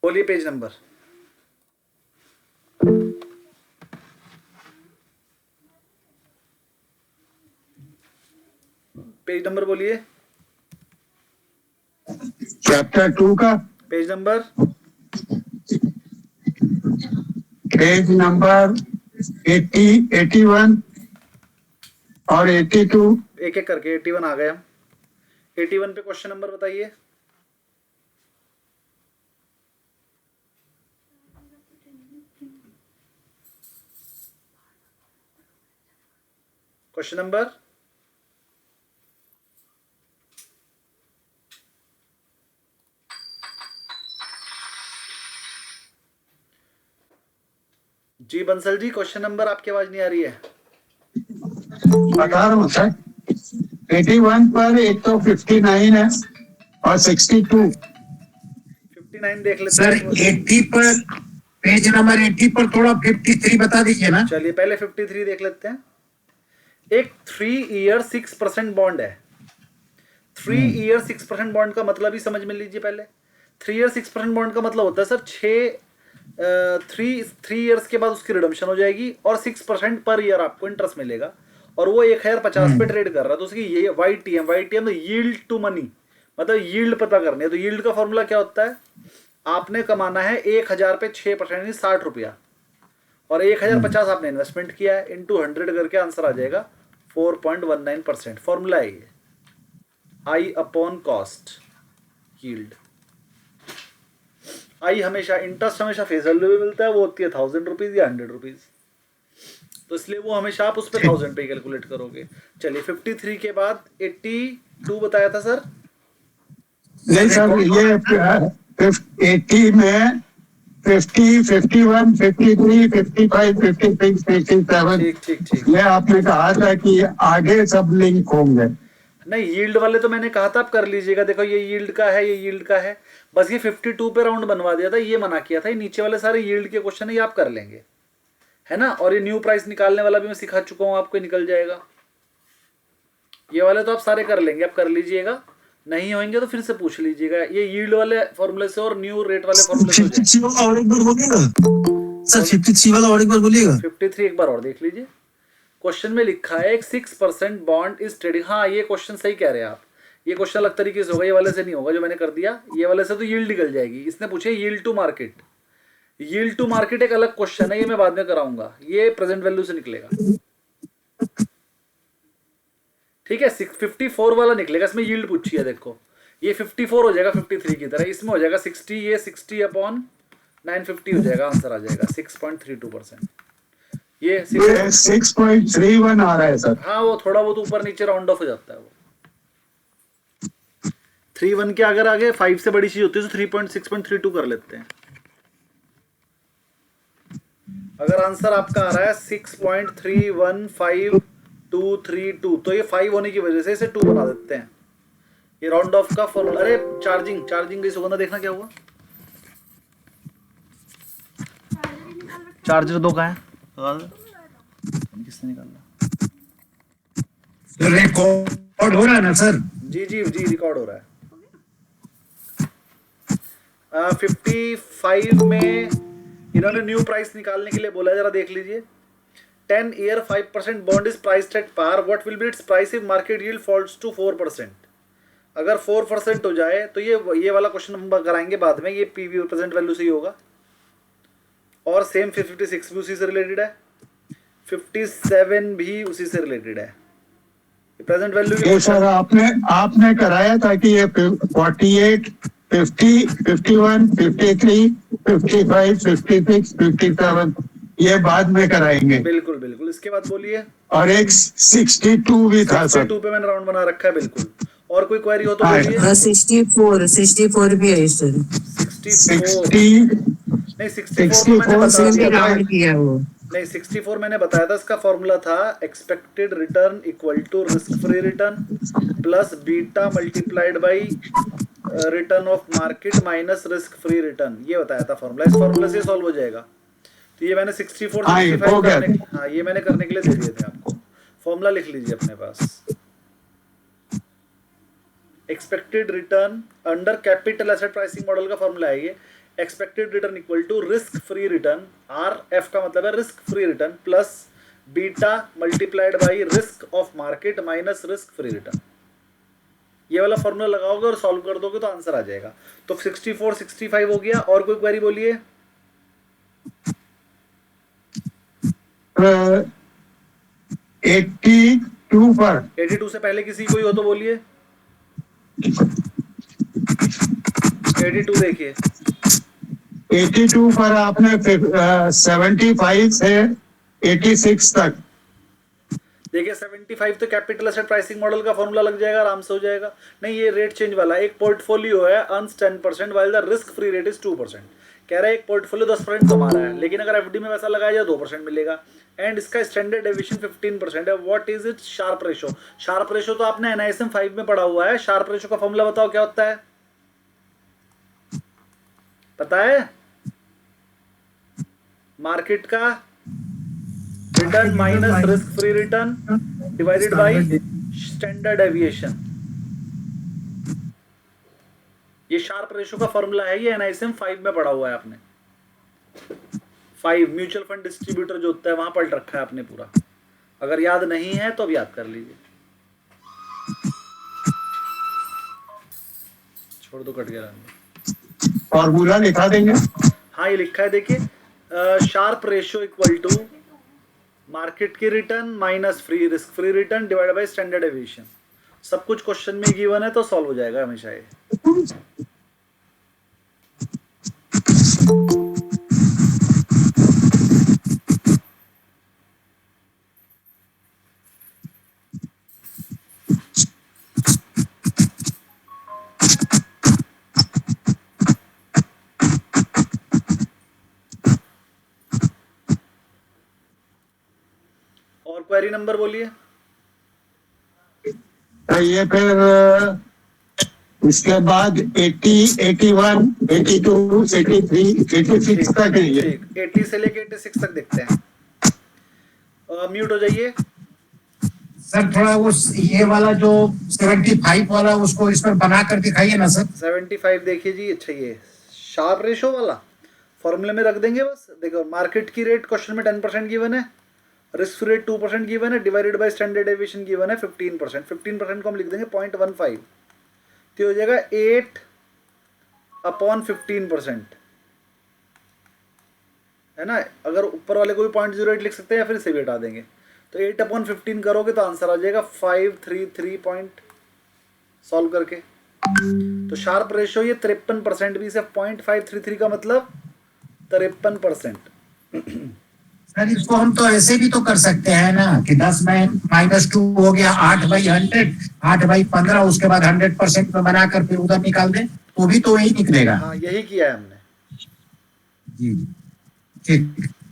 बोलिए page number. Page number बोलिए। Chapter 2 का पेज नंबर। पेज नंबर 80, 81 और 82। एक एक करके 81 आ गए हम। 81 पे क्वेश्चन नंबर बताइए। Question number. Ji Bansal ji, question number, आपकी आवाज नहीं आ रही है। बता रहा हूँ सर, 81 पर एक तो 59 है और 62। 59 देख लेते सर हैं। 80 पर, पेज नंबर 80 पर थोड़ा 53 बता दीजिए ना। चलिए पहले 53 देख लेते हैं। एक 3 ईयर 6% बॉन्ड है। 3 ईयर 6% बॉन्ड का मतलब ही समझ में लीजिए पहले। 3 ईयर 6% बॉन्ड का मतलब होता है सर 3 ईयर्स के बाद उसकी रिडम्पशन हो जाएगी और 6% पर ईयर आपको इंटरेस्ट मिलेगा, और वो 1050 पे ट्रेड कर रहा है, तो उसकी ये वाईटीएम यील्ड टू मनी, मतलब यील्ड पता करनी है। तो यील्ड का फॉर्मूला क्या होता है, आपने कमाना है 1000 पे 6% 60 रुपया, और 1050 आपने इन्वेस्टमेंट किया है, इंटू 100 करके आंसर आ जाएगा 4.19%। फॉर्मूला है ये, आई अपॉन कॉस्ट यील्ड। आई हमेशा, इंटरेस्ट हमेशा फेस वैल्यू में मिलता है, वो होती है 1000 रुपीज या 100 रुपीज, तो इसलिए वो हमेशा आप उस पर 1000 पे कैलकुलेट करोगे। चलिए 53 के बाद 82 बताया था सर। नहीं सर, ये 80 में 50, 51, 53, 55, 56, 57, ठीक ठीक ठीक। ये आपने कहा था कि आगे सब लिंक होंगे। नहीं, यील्ड वाले तो मैंने कहा था आप कर लीजिएगा, देखो ये यील्ड का है, ये यील्ड का है, बस ये 52 पे राउंड बनवा दिया था, ये मना किया था। ये नीचे वाले सारे यील्ड के क्वेश्चन है, ये आप कर लेंगे, है ना। और ये न्यू प्राइस निकालने वाला भी मैं सिखा चुका हूं आपको, निकल जाएगा। ये वाले तो आप सारे कर लेंगे, आप कर लीजिएगा, नहीं होंगे तो फिर से पूछ लीजिएगा। ये यील्ड वाले फॉर्मूले से और न्यू रेट वाले फॉर्मूले से हो जाएंगे। 53 वाला और एक बार बोलिएगा सर, 53 वाला और एक बार बोलिएगा। 53 एक बार और देख लीजिए। क्वेश्चन में लिखा है एक 6% बॉन्ड इज ट्रेडिंग। हाँ, ये क्वेश्चन सही कह रहे हैं आप, ये क्वेश्चन अलग तरीके से होगा, ये वाले से नहीं होगा जो मैंने कर दिया। ये वाले से तो यील्ड निकल जाएगी। इसने पूछे yield to market. Yield to market एक अलग क्वेश्चन है, ये मैं बाद में कराऊंगा, ये प्रेजेंट वैल्यू से निकलेगा। ठीक है, 54 वाला निकलेगा, इसमें यील्ड पूछी है, देखो ये 54 हो जाएगा 53 की तरह, इसमें हो जाएगा 60, ये 60 अपॉन 950 हो जाएगा, आंसर आ जाएगा 6.32%। ये 6.31 आ रहा है सर। हाँ, वो थोड़ा बहुत ऊपर नीचे राउंड ऑफ हो जाता है वो। 3.1 के अगर आगे 5 से बड़ी चीज होती है तो 3.6.32 कर लेते हैं। अगर आंसर आपका आ रहा है 6.315232, तो ये 5 होने की वजह से इसे 2 बना देते हैं। ये राउंड ऑफ का फॉर्मूला। अरे चार्जिंग की सुगंधा, देखना क्या हुआ। चार्जर दो कहाँ है, किसने निकाला। रिकॉर्ड हो रहा है ना सर? जी जी जी, रिकॉर्ड हो रहा है। 55 में इन्होंने न्यू प्राइस निकालने के लिए बोला, जरा देख लीजिए। 10 year 5% bond is priced at par, what will be its price if market yield falls to 4%। अगर 4% हो जाए तो ये वाला क्वेश्चन हम कराएंगे बाद में, ये पीवी प्रेजेंट वैल्यू से ही होगा। और सेम 56 भी उसी से रिलेटेड है, 57 भी उसी से रिलेटेड है, प्रेजेंट वैल्यू के सर आपने कराया था कि ये 48, 50, 51, 53, 55, 56, 57 ये बाद में कराएंगे। बिल्कुल बिल्कुल। इसके बाद बोलिए। और एक 62 भी था सर। 62 पे मैंने राउंड बना रखा है, बिल्कुल। और कोई क्वेरी हो तो हाँ, बोलिए। 64 भी है सर। 64 नहीं, 64 तो मैंने बता दिया था। राउंड किया वो। नहीं, 64 मैंने बताया था, इसका फॉर्मूला था expected return equal to risk free return plus beta multiplied by return of market minus risk free return, ये बताया था फॉर्मूला। इस फॉर्मूला से सॉल्व हो जाएगा। तो ये मैंने 64 65 करने, हाँ ये मैंने करने के लिए दे दिए थे आपको। फॉर्मूला लिख लीजिए अपने पास। Expected return under capital asset pricing model का फॉर्मूला है ये। Expected return equal to risk free return, R F का मतलब है risk free return, plus beta multiplied by risk of market minus risk free return. ये वाला formula लगाओगे और सॉल्व कर दोगे तो आंसर आ जाएगा। तो 64 65 हो गया। और कोई क्वेरी बोलिए। 82 पर 82 से पहले किसी कोई हो तो बोलिए। 82 देखिए। 82 पर आपने 75 से 86 तक। देखिए 75 तो कैपिटल एसेट प्राइसिंग मॉडल का फॉर्मूला लग जाएगा, आराम से हो जाएगा। नहीं, ये रेट चेंज वाला एक पोर्टफोलियो है, earns 10% while the risk free rate is 2%। कह रहा है एक पोर्टफोलियो 10% कमा रहा है, लेकिन अगर एफडी में पैसा लगाया जाए 2% मिलेगा, एंड इसका स्टैंडर्ड डेविएशन 15% है। What is it Sharpe ratio? Sharpe ratio तो आपने एनआईएसएम 5 में पढ़ा हुआ है। शार्प रेशो का फॉर्मूला बताओ क्या होता है, पता है? मार्केट का return minus risk free return divided by standard deviation. ये शार्प रेशो का फॉर्मूला है, ये एनआईएसएम 5 में पढ़ा हुआ है आपने। 5 म्यूचुअल फंड डिस्ट्रीब्यूटर जो होता है वहां पढ़ रखा है आपने पूरा। अगर याद नहीं है तो अब याद कर लीजिए, छोड़ दो, कट गया। फॉर्मूला लिखा देंगे। हाँ, ये लिखा है देखिए, Sharpe ratio equal to market की return minus free risk free return divide by standard deviation. सब कुछ क्वेश्चन में गिवन है तो सॉल्व हो जाएगा हमेशा ये। और क्वेरी नंबर बोलिए। ये फिर उसके बाद 80, 81, 82, 83, 86 तक है ये। ठीक, 80 से लेके 86 तक देखते हैं। म्यूट हो जाइए। सर थोड़ा उस ये वाला जो 75 वाला उसको इस पर बना कर दिखाइए ना सर। 75 देखिए जी। अच्छा, ये शार्प रेशो वाला फॉर्मूले में रख देंगे बस। देखो, मार्केट की रेट क्वेश्चन में 10% गिवन है, रिस्क फ्री रेट 2% गिवन है, divided by standard deviation given है 15%। 15% को हम लिख देंगे 0.15, तो हो जाएगा 8/15%, है ना। अगर ऊपर वाले को भी 0.08 लिख सकते हैं या फिर इसे भी हटा देंगे। तो 8/15 करोगे तो आंसर आ जाएगा 533 पॉइंट, सॉल्व करके। तो शार्प रेशो ये 53% भी, सिर्फ 0.533 का मतलब 53%। सर इसको हम तो ऐसे भी तो कर सकते हैं ना कि 10 में -2 हो गया, 8/100, 8/15, उसके बाद 100% में बनाकर फिर उधर निकाल दें, तो भी तो यही निकलेगा। हाँ, यही किया है हमने जी ठीक।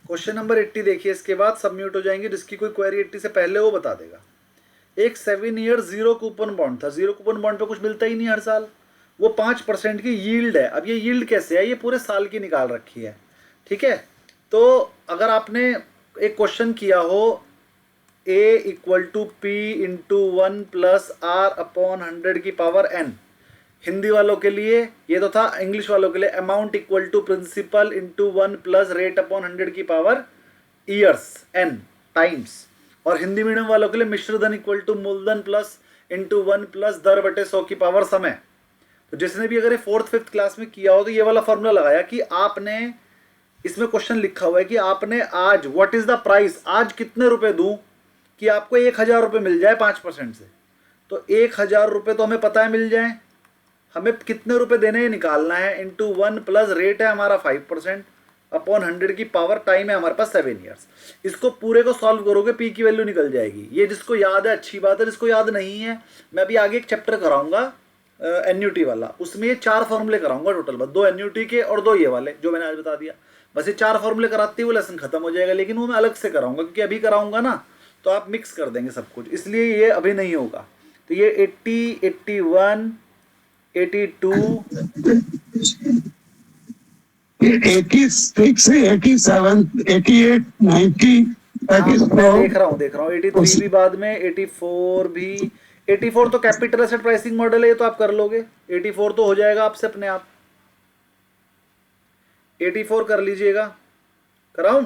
क्वेश्चन नंबर 80 देखिए। इसके बाद सबमिट हो जाएंगे। जिसकी कोई क्वेरी 80 से पहले वो बता देगा। एक 7 ईयर 0 कूपन बॉन्ड था। 0 कूपन बॉन्ड पे कुछ मिलता ही नहीं हर साल। वो 5% की यील्ड है। अब ये यील्ड कैसे है? ये पूरे साल की निकाल रखी है, ठीक है। तो अगर आपने एक क्वेश्चन किया हो a = p × 1 + r/100 की पावर n, हिंदी वालों के लिए ये तो था, इंग्लिश वालों के लिए amount equal to principal × 1 + rate/100 की पावर ईयर्स n टाइम्स, और हिंदी मीडियम वालों के लिए मिश्र धन इक्वल टू मूलधन प्लस × 1 + दर/100 की पावर समय। तो जिसने भी अगर ये 4th 5th क्लास में किया हो तो ये वाला फॉर्मूला लगाया कि आपने, इसमें क्वेश्चन लिखा हुआ है कि आपने आज, व्हाट इज द प्राइस, आज कितने रुपए दूं कि आपको 1000 रुपये मिल जाए 5% से। तो 1000 रुपये तो हमें पता है मिल जाए, हमें कितने रुपए देने हैं निकालना है, × 1 + रेट है हमारा 5%/100 की पावर, टाइम है हमारे पास 7 ईयर्स। इसको पूरे को सॉल्व करोगे पी की वैल्यू निकल जाएगी। ये जिसको याद है अच्छी बात है, जिसको याद नहीं है, मैं अभी आगे एक चैप्टर कराऊंगा एन्यूटी वाला, उसमें ये 4 फॉर्मूले कराऊंगा टोटल, बस 2 एन्यूटी के और 2 ये वाले जो मैंने आज बता दिया। बस ये 4 फॉर्मूले कराते ही वो लेसन खत्म हो जाएगा। लेकिन वो मैं अलग से कराऊंगा, क्योंकि अभी कराऊंगा ना तो आप मिक्स कर देंगे सब कुछ, इसलिए ये अभी नहीं होगा। तो ये 80, 81, 82, 86, 87, 88, 90 तक मैं इसको देख रहा हूँ 83 भी बाद में, 84 भी। 84 तो कैपिटल एसेट प्राइसिंग मॉडल है, ये तो आप कर लोगे। 84 तो हो जाएगा आपसे अपने आप। 84 कर लीजिएगा, कराऊं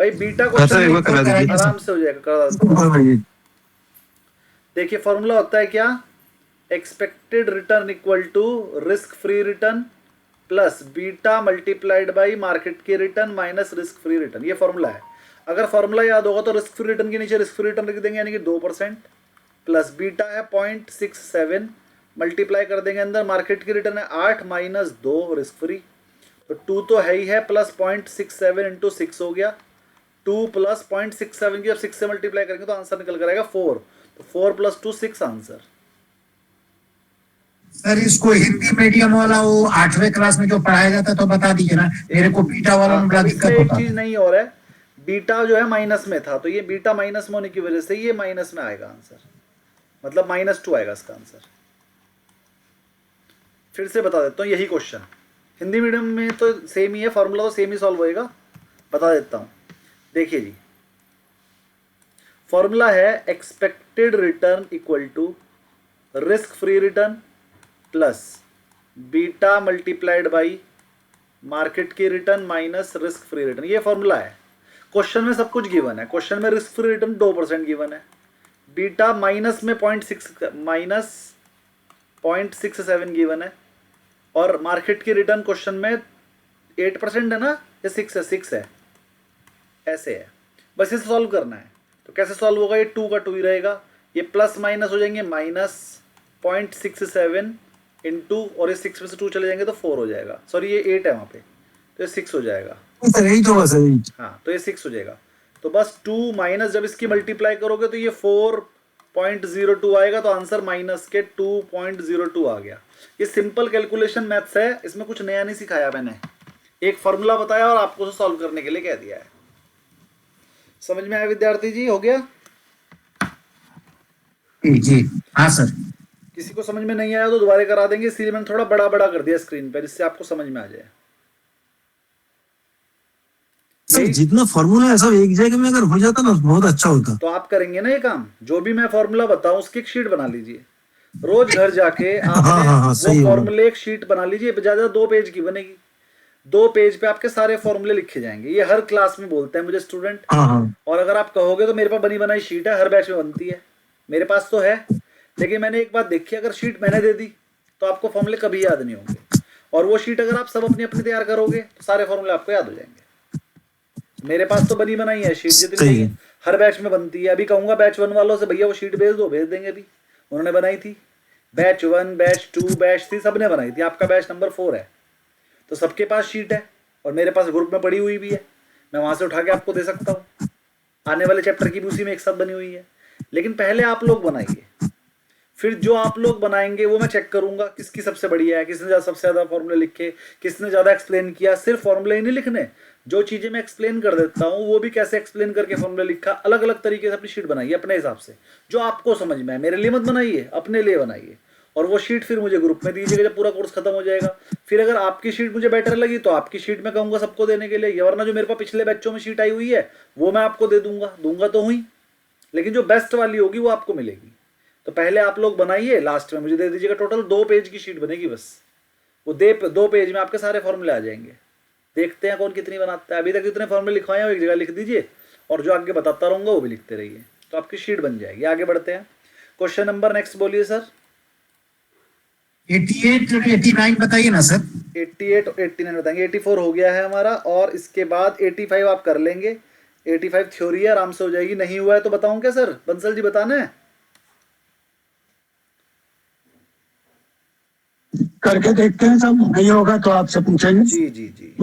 भाई? बीटा हाँ सर, एक बार करा क्वेश्चन दीजिए। आराम से हो जाएगा, करा देता हूं। हाँ भाई। देखिए फॉर्मूला होता है क्या, expected return equal to risk free return plus beta multiplied by market की return minus risk free return, ये फॉर्मूला है। अगर फॉर्मूला याद होगा तो रिस्क फ्री रिटर्न के नीचे रिस्क फ्री रिटर्न लिख देंगे, यानी कि 2% प्लस बीटा है 0.67 मल्टीप्लाई कर देंगे अंदर, मार्केट की रिटर्न है 8 माइनस 2 रिस्क फ्री, तो 2 तो है ही है, प्लस 0.67 इंटू 6 हो गया 2 प्लस 0.67 की जब 6 से मल्टीप्लाई करेंगे तो आंसर निकल कर आएगा 4, तो 4 प्लस 2 6 आंसर। सर इसको हिंदी मीडियम वाला वो 8वें क्लास में जो पढ़ाया जाता है तो बता दीजिए ना, मेरे को बीटा वाला में बड़ा अब दिक्कत इसमें एक होता चीज है। नहीं हो रहा है, बीटा जो है माइनस में था, तो ये बीटा माइनस में होने की वजह से ये माइनस में आएगा आंसर, मतलब -2 आएगा इसका आंसर। फिर से बता देता हूँ, यही क्वेश्चन हिंदी मीडियम में तो सेम ही है, फॉर्मूला तो सेम ही सॉल्व होएगा, बता देता हूँ। देखिए जी, फॉर्मूला है expected return equal to risk free return plus beta multiplied by market की return minus risk free return, ये फॉर्मूला है। क्वेश्चन में सब कुछ गिवन है, क्वेश्चन में रिस्क फ्री रिटर्न 2% गिवन है, बीटा माइनस में 0.67 गिवन है, और मार्केट की रिटर्न क्वेश्चन में 8% है ना, ये 6 है, ऐसे है। बस इसे सॉल्व करना है, तो कैसे सॉल्व होगा, ये 2 का 2 ही रहेगा, ये प्लस माइनस हो जाएंगे, माइनस 0.67 इंटू, और ये 6 में से 2 चले जाएंगे तो 4 हो जाएगा, सॉरी ये 8 है वहाँ पे, तो ये 6 हो जाएगा। सर यही तो बस है। हाँ, तो ये 6 हो जाएगा, तो बस 2 माइनस जब इसकी मल्टीप्लाई करोगे तो ये 4.02 आएगा, तो आंसर माइनस के 2.02 आ गया। ये सिंपल कैलकुलेशन मैथ्स है, इसमें कुछ नया नहीं सिखाया मैंने, एक फॉर्मूला बताया और आपको उसे सॉल्व करने के लिए कह दिया है। समझ में आया विद्यार्थी जी? हो गया जी हाँ सर। किसी को समझ में नहीं आया तो दोबारा करा देंगे, इसीलिए मैंने थोड़ा बड़ा बड़ा कर दिया स्क्रीन पर, जिससे आपको समझ में आ जाए। सर जितना फॉर्मूला है सब एक जगह में अगर हो जाता ना बहुत अच्छा होता। तो आप करेंगे ना ये काम, जो भी मैं फॉर्मूला बताऊं उसकी एक शीट बना लीजिए, रोज घर जाके आपने वो फॉर्मूले एक शीट बना लीजिए, ज्यादा 2 पेज की बनेगी, 2 पेज पे आपके सारे फॉर्मूले लिखे जाएंगे। ये हर क्लास में बोलते हैं मुझे स्टूडेंट, और अगर आप कहोगे तो मेरे पास बनी बनाई शीट है, हर बैच में बनती है, मेरे पास तो है। लेकिन मैंने एक बात देखी, अगर शीट मैंने दे दी तो आपको फॉर्मूले कभी याद नहीं होंगे, और वो शीट अगर आप सब अपनी अपनी तैयार करोगे तो सारे फॉर्मूले आपको याद हो जाएंगे। मेरे पास तो बनी बनाई है शीट, जितनी है हर बैच में बनती है। अभी कहूंगा बैच 1 वालों से भैया वो शीट भेज दो, भेज देंगे, अभी उन्होंने बनाई थी, बैच 1 बैच 2 बैच 3 सबने बनाई थी। आपका बैच नंबर 4 है, तो सबके पास शीट है, और मेरे पास ग्रुप में पड़ी हुई भी है, मैं वहां से उठा के आपको दे सकता हूँ। आने वाले चैप्टर की भी उसी में एक साथ बनी हुई है। लेकिन पहले आप लोग बनाइए, फिर जो आप लोग बनाएंगे वो मैं चेक करूंगा किसकी सबसे बढ़िया है, किसने सबसे ज्यादा फॉर्मूले लिखे, किसने ज्यादा एक्सप्लेन किया। सिर्फ फॉर्मूले ही नहीं लिखने, जो चीजें मैं एक्सप्लेन कर देता हूँ वो भी कैसे एक्सप्लेन करके फॉर्मूला लिखा, अलग अलग तरीके से अपनी शीट बनाइए अपने हिसाब से, जो आपको समझ में आए। मेरे लिए मत बनाइए, अपने लिए बनाइए, और वो शीट फिर मुझे ग्रुप में दीजिएगा जब पूरा कोर्स खत्म हो जाएगा। फिर अगर आपकी शीट मुझे बेटर लगी तो आपकी शीट मैं कहूंगा सबको देने के लिए, वरना जो मेरे पास पिछले बैचों में शीट आई हुई है वो मैं आपको दे दूंगा तो हुई, लेकिन जो बेस्ट वाली होगी वो आपको मिलेगी। तो पहले आप लोग बनाइए, लास्ट में मुझे दे दीजिएगा। टोटल 2 पेज की शीट बनेगी बस, वो 2 पेज में आपके सारे फॉर्मूले आ जाएंगे। देखते हैं कौन कितनी बनाता है। अभी तक जितने फॉर्मूले लिखवाए हैं वो एक जगह लिख दीजिए, और जो आगे बताता रहूंगा वो भी लिखते रहिए, तो आपकी शीट बन जाएगी। आगे बढ़ते हैं, क्वेश्चन नंबर नेक्स्ट बोलिए सर। 88 और 89 बताइए ना सर। 88 और 89 बताएंगे। 84 हो गया है हमारा, और इसके बाद 85 आप कर लेंगे। 85 थ्योरी है, आराम से हो जाएगी। नहीं हुआ है तो बताऊं क्या सर? बंसल जी बताना है, करके देखते हैं, सब नहीं होगा तो आपसे पूछेंगे। जी जी जी।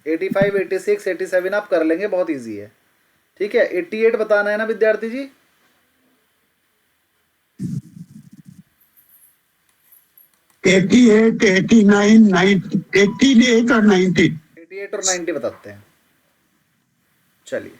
85 86 87 आप कर लेंगे, बहुत इजी है। ठीक है, 88 बताना है ना विद्यार्थी जी? 88, 89, 90, 88 और 90। 88 और 90 बताते हैं। चलिए,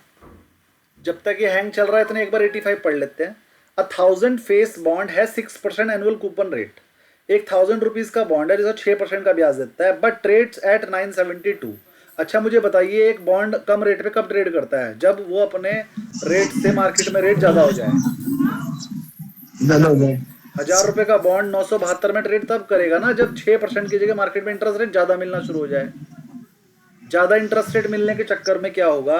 जब तक ये हैंग चल रहा है इतने एक बार 85 पढ़ लेते हैं। 1000 फेस बॉन्ड है 6% एनुअल कूपन रेट। एक 1000 रुपीज का बॉन्ड है जिसका 6% का ब्याज देता है, बट ट्रेड्स एट 972। अच्छा मुझे बताइए, एक बॉन्ड कम रेट पे कब ट्रेड करता है? जब वो अपने रेट से मार्केट में रेट ज्यादा हो जाए। ₹1000 का बॉन्ड 972 में ट्रेड तब करेगा ना जब 6% की जगह मार्केट में इंटरेस्ट रेट ज्यादा मिलना शुरू हो जाए। ज्यादा इंटरेस्ट रेट मिलने के चक्कर में क्या होगा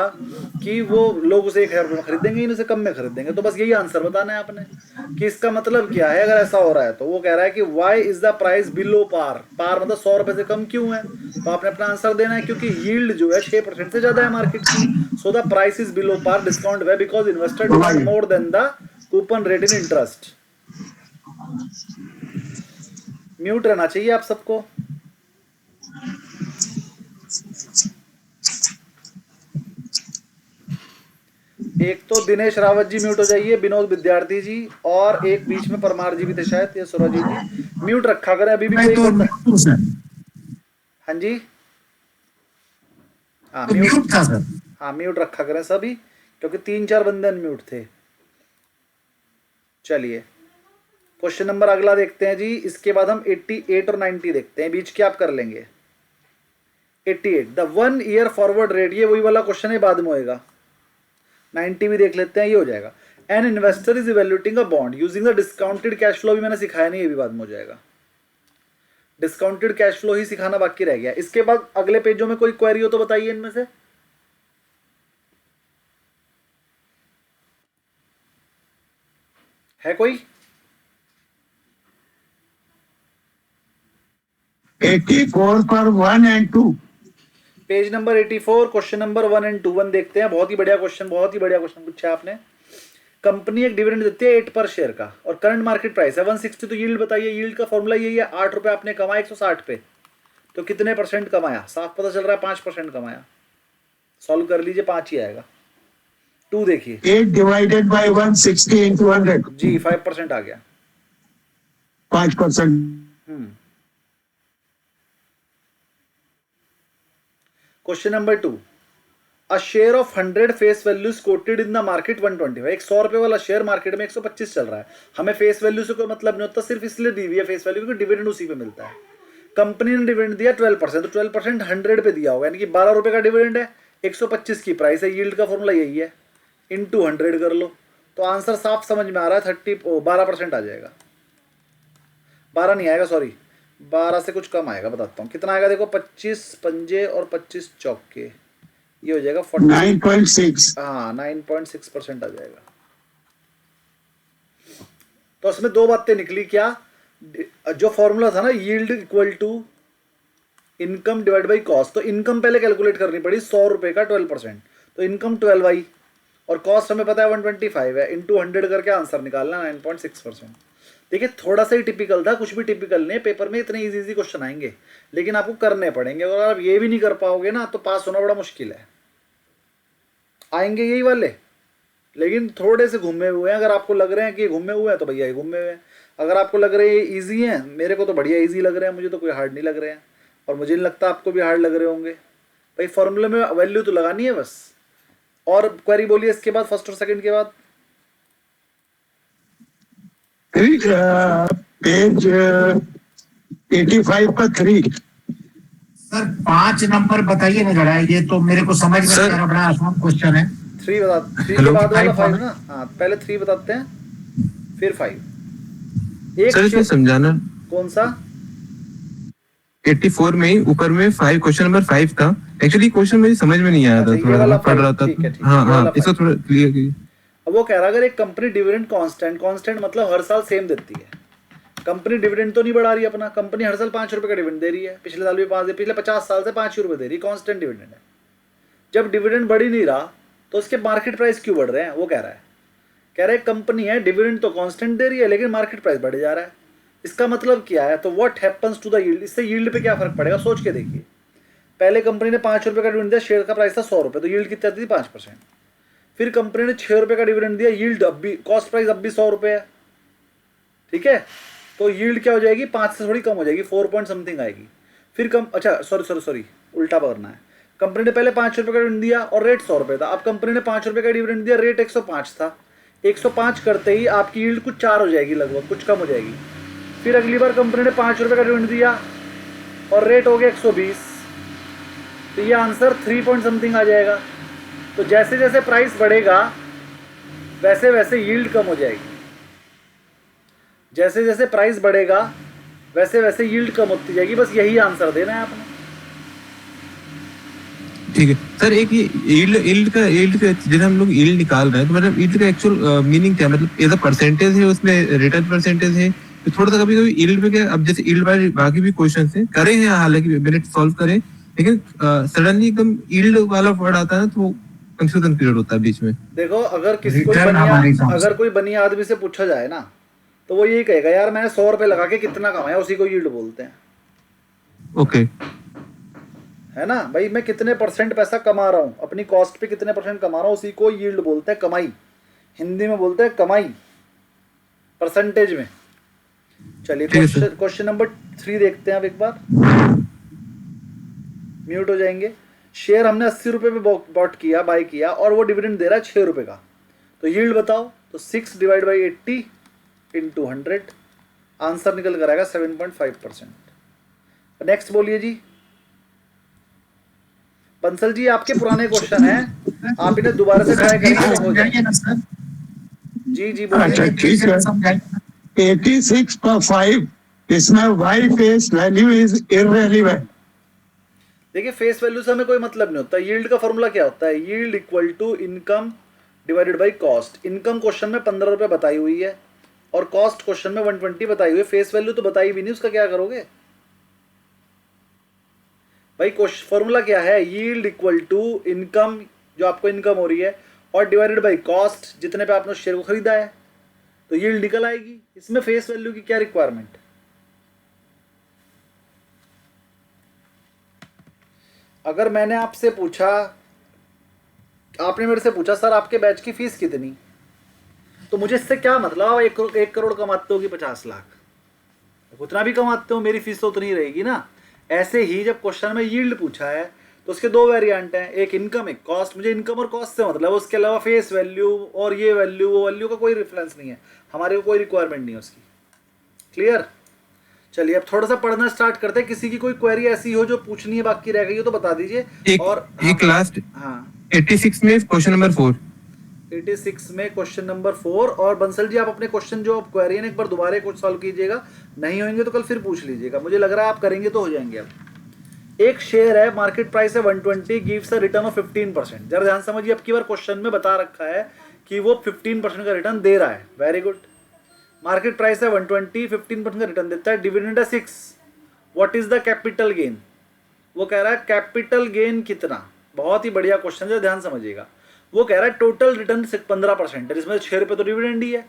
कि वो लोग उसे 1000 में खरीदेंगे, इनसे कम में खरीदेंगे। तो बस यही आंसर बताना है आपने कि इसका मतलब क्या है अगर ऐसा हो रहा है। तो वो कह रहा है कि why is the price below par. Par मतलब 100 रुपए से कम क्यों है, तो आपने अपना आंसर देना है क्योंकि यील्ड जो है 6% से ज्यादा है मार्केट की। So the price is below par, discount है because investor demand more than the coupon rate in interest. Mute रहना चाहिए आप सबको। एक तो दिनेश रावत जी म्यूट हो जाइए, विनोद विद्यार्थी जी, और एक बीच में परमार जी भी थे शायद, ये सुरजीत जी म्यूट रखा करें। अभी भी कोई बंदा, हाँ जी, हाँ म्यूट था सर। हाँ म्यूट रखा करें सभी, क्योंकि 3-4 बंदे अनम्यूट थे। चलिए क्वेश्चन नंबर अगला देखते हैं जी। इसके बाद हम 88 और 90 देखते हैं, बीच के आप कर लेंगे। 88 द 1 ईयर फॉरवर्ड रेट, ये वही वाला क्वेश्चन है, बाद में होएगा। 90 भी देख लेते हैं, ये हो जाएगा। An investor is evaluating a bond using the discounted cash flow, भी मैंने सिखाया नहीं, ये भी बाद में हो जाएगा। डिस्काउंटेड कैश फ्लो ही सिखाना बाकी रह गया। इसके बाद अगले पेजों में कोई क्वेरी हो तो बताइए इनमें से। है कोई? 84 पर 1 and 2। Page number 84 question number 1 और 2 1 देखते हैं। बहुत ही बढ़िया क्वेश्चन, बहुत ही बढ़िया क्वेश्चन पूछा है आपने। कंपनी एक डिविडेंड देती है 8 पर शेयर का और करंट मार्केट प्राइस है 160, तो यील्ड बताइए। यील्ड का फॉर्मूला यही है, 8 रुपए आपने कमाया 160 पे, तो कितने परसेंट कमाया? साफ पता चल रहा है 5% कमाया। सॉल्व कर लीजिए, 5 ही आएगा। 2 देखिए, 8 डिवाइडेड बाय 160 into 100। जी 5% आ गया। 5%। Question number 2 a share of 100 face values quoted in the market 125। एक 100 रुपए वाला शेयर मार्केट में 125 चल रहा है। हमें फेस वैल्यू से कोई मतलब नहीं होता, सिर्फ इसलिए दी हुई है फेस वैल्यू क्योंकि डिविडेंड उसी पे मिलता है। कंपनी ने डिविडेंड दिया 12%, तो 12% 100 पे दिया होगा, यानी कि 12 रुपए का डिविडेंड है, 125 की प्राइस है। यील्ड का फॉर्मूला यही है, इंटू 100 कर लो, तो आंसर साफ समझ में आ रहा है। 12% आ जाएगा। 12 नहीं आएगा, सॉरी 12 से कुछ कम आएगा। बताता हूँ कितना आएगा, देखो 25 पंजे और 25 चौके, ये हो जाएगा 9.6। हाँ 9.6% आ जाएगा। तो इसमें 2 बातें निकली क्या, जो फॉर्मूला था ना yield equal to income divide by cost, तो इनकम पहले कैलकुलेट करनी पड़ी 100 रुपए का 12%, तो इनकम 12 आई और कॉस्ट हमें पता है 125 है, इंटू 100 करके आंसर निकालना 9.6%। देखिए थोड़ा सा ही टिपिकल था, कुछ भी टिपिकल नहीं है। पेपर में इतने इजी क्वेश्चन आएंगे, लेकिन आपको करने पड़ेंगे। अगर आप ये भी नहीं कर पाओगे ना तो पास होना बड़ा मुश्किल है। आएंगे यही वाले, लेकिन थोड़े से घूमे हुए हैं। अगर आपको लग रहे हैं कि घूमे हुए हैं तो भैया ये घूमे हुए हैं। अगर आपको लग रहे हैं ईजी हैं, मेरे को तो बढ़िया ईजी लग रहे हैं, मुझे तो कोई हार्ड नहीं लग रहे हैं, और मुझे नहीं लगता आपको भी हार्ड लग रहे होंगे। भाई फॉर्मूले में वैल्यू तो लगानी है बस। और क्वेरी बोलिए इसके बाद, फर्स्ट और सेकंड के बाद। पेज 85 पर 3। सर 5 नंबर बताइए ना जरा, ये तो मेरे को समझ में नहीं आ रहा, बड़ा आसान क्वेश्चन है। 3 बता, 3 के बाद वाला 5 ना। हाँ पहले 3 बताते हैं फिर 5। एक सर इसमें समझाना। कौन सा? 84 में ही ऊपर में 5 क्वेश्चन नंबर 5 था। एक्चुअली क्वेश्चन मुझे समझ में नहीं आया था, थोड़ा मैं पढ़ रहा था। हाँ हाँ, इसको थोड़ा क्लियर कीजिए। अब वो कह रहा है अगर एक कंपनी डिविडेंड कांस्टेंट मतलब हर साल सेम देती है। कंपनी डिविडेंड तो नहीं बढ़ा रही अपना, कंपनी हर साल 5 रुपए का डिविडेंड दे रही है, पिछले साल भी 5 दे, पिछले 50 साल से 5 रुपए दे रही है, कांस्टेंट डिविडेंड है। जब डिविडेंड बढ़ ही नहीं रहा तो उसके मार्केट प्राइस क्यों बढ़ रहे हैं? वो कह रहा है कंपनी है डिविडेंड तो कांस्टेंट दे रही है लेकिन मार्केट प्राइस बढ़ जा रहा है। इसका मतलब क्या है? तो what happens to the yield, इससे यील्ड पे क्या फर्क पड़ेगा सोच के देखिए। पहले कंपनी ने 5 रुपए का डिविडेंड दिया, शेयर का प्राइस था 100 रुपए, तो यील्ड कितनी थी? 5%। फिर कंपनी ने 6 रुपए का डिविडेंड दिया, यील्ड अब भी, कॉस्ट प्राइस अब भी 100 रुपए है, ठीक है, तो यील्ड क्या हो जाएगी? 5 से थोड़ी कम हो जाएगी, 4 पॉइंट समथिंग आएगी। फिर अच्छा सॉरी उल्टा करना है। कंपनी ने पहले 5 रुपए का डिविडेंड दिया और रेट 100 रुपए था। अब कंपनी ने 5 रुपए का डिविडेंड दिया, रेट 105 था। 105 करते ही आपकी यील्ड कुछ 4 हो जाएगी, लगभग कुछ कम हो जाएगी। फिर अगली बार कंपनी ने 5 रुपए का डिविडेंड दिया और रेट हो गया 120, तो ये आंसर 3 पॉइंट समथिंग आ जाएगा। तो जैसे जैसे प्राइस बढ़ेगा वैसे वैसे यील्ड कम हो जाएगी। जैसे जैसे प्राइस बढ़ेगा वैसे वैसे यील्ड कम होती जाएगी, बस यही आंसर देना है आपने। ठीक है सर, एक ये यील्ड का जैसे हम लोग यील्ड निकाल रहे हैं तो मतलब यील्ड का एक्चुअल मीनिंग क्या है? मतलब एज अ परसेंटेज है, उसमें रिटर्न परसेंटेज है? तो थोड़ा सा कभी कभी यील्ड में क्या, अब जैसे यील्ड वाले बाकी भी क्वेश्चन हैं करे हैं, हालांकि मैंने सॉल्व करे, लेकिन सडनली एकदम यील्ड वाला वर्ड आता है ना तो कंफ्यूजन क्रिएट होता है बीच में। देखो अगर किसी कोई Return बनिया हमारे हिसाब से। अगर कोई बनिया आदमी से पूछा जाए ना तो वो यही कहेगा यार मैंने 100 रुपए लगा के कितना कमाया, उसी को यील्ड बोलते हैं, ओके है ना भाई। मैं कितने परसेंट पैसा कमा रहा हूँ, अपनी कॉस्ट पे कितने परसेंट कमा रहा हूँ, उसी को यील्ड बोलते हैं, कमाई। हिंदी में बोलते हैं कमाई, परसेंटेज में। चलिए ठीक है सर। क्वेश्चन नंबर 3 देखते हैं अब एक बार। म्यूट हो जाएंगे। शेयर हमने 80 रुपए पे बॉट किया, बाय किया, और वो डिविडेंड दे रहा है 6 रुपए का, तो यील्ड बताओ। तो 6 डिवाइड बाई 80 इंटू 100, आंसर निकल कर आएगा 7.5%। नेक्स्ट बोलिए जी। बंसल जी आपके पुराने क्वेश्चन हैं, आप इन्हें दोबारा से ट्राई करेंगे तो हो जाए। समझाइए ना सर, जी जी अच्छा बोलिए। ठीक है। समझाइए। 86 पर 5, इसमें why face value is irrelevant. देखिए फेस वैल्यू से हमें कोई मतलब नहीं होता। यील्ड का फॉर्मूला क्या होता है? Yield equal to income divided by cost. Income question में 15 रुपए बताई हुई है और कॉस्ट क्वेश्चन में 120 बताई हुई है। फेस वैल्यू तो बताई भी नहीं, उसका क्या करोगे भाई? फॉर्मूला क्या है? यील्ड इक्वल टू इनकम, जो आपको इनकम हो रही है, और डिवाइडेड बाई कॉस्ट, जितने पे आपने शेयर को खरीदा है, तो यील्ड निकल आएगी। इसमें फेस वैल्यू की क्या रिक्वायरमेंट? अगर मैंने आपसे पूछा, आपने मेरे से पूछा सर आपके बैच की फीस कितनी, तो मुझे इससे क्या मतलब? 1 करोड़ कमाते हो कि 50 लाख, उतना भी कमाते हो, मेरी फीस तो उतनी रहेगी ना। ऐसे ही जब क्वेश्चन में यील्ड पूछा है तो उसके 2 वेरिएंट हैं, एक इनकम एक कॉस्ट। मुझे इनकम और कॉस्ट से मतलब, उसके अलावा फेस वैल्यू और ये वैल्यू वो वैल्यू का कोई रेफरेंस नहीं है, हमारे को कोई रिक्वायरमेंट नहीं है उसकी। क्लियर? चलिए अब थोड़ा सा पढ़ना स्टार्ट करते हैं। किसी की कोई क्वेरी ऐसी हो जो पूछनी है बाकी रह गई हो तो बता दीजिए। और एक लास्ट हाँ 86 में क्वेश्चन नंबर 4। 86 में क्वेश्चन नंबर 4। और बंसल जी आप अपने क्वेश्चन जो आप क्वेरी है एक बार दोबारा कुछ सॉल्व कीजिएगा, नहीं होंगे तो कल फिर पूछ लीजिएगा। मुझे लग रहा है आप करेंगे तो हो जाएंगे। अब एक शेयर है, मार्केट प्राइस है 120, गिव्स अ रिटर्न ऑफ 15%। जरा ध्यान समझिए, अब की बार क्वेश्चन में बता रखा है कि वो 15% का रिटर्न दे रहा है। Very good. मार्केट प्राइस है 120, 15% का रिटर्न देता है, डिविडेंड है 6। What is the capital gain? वो कह रहा है कैपिटल गेन कितना। बहुत ही बढ़िया क्वेश्चन है, ध्यान समझिएगा। वो कह रहा है टोटल रिटर्न 15% है, जिसमें 6 रुपये तो डिविडेंड ही है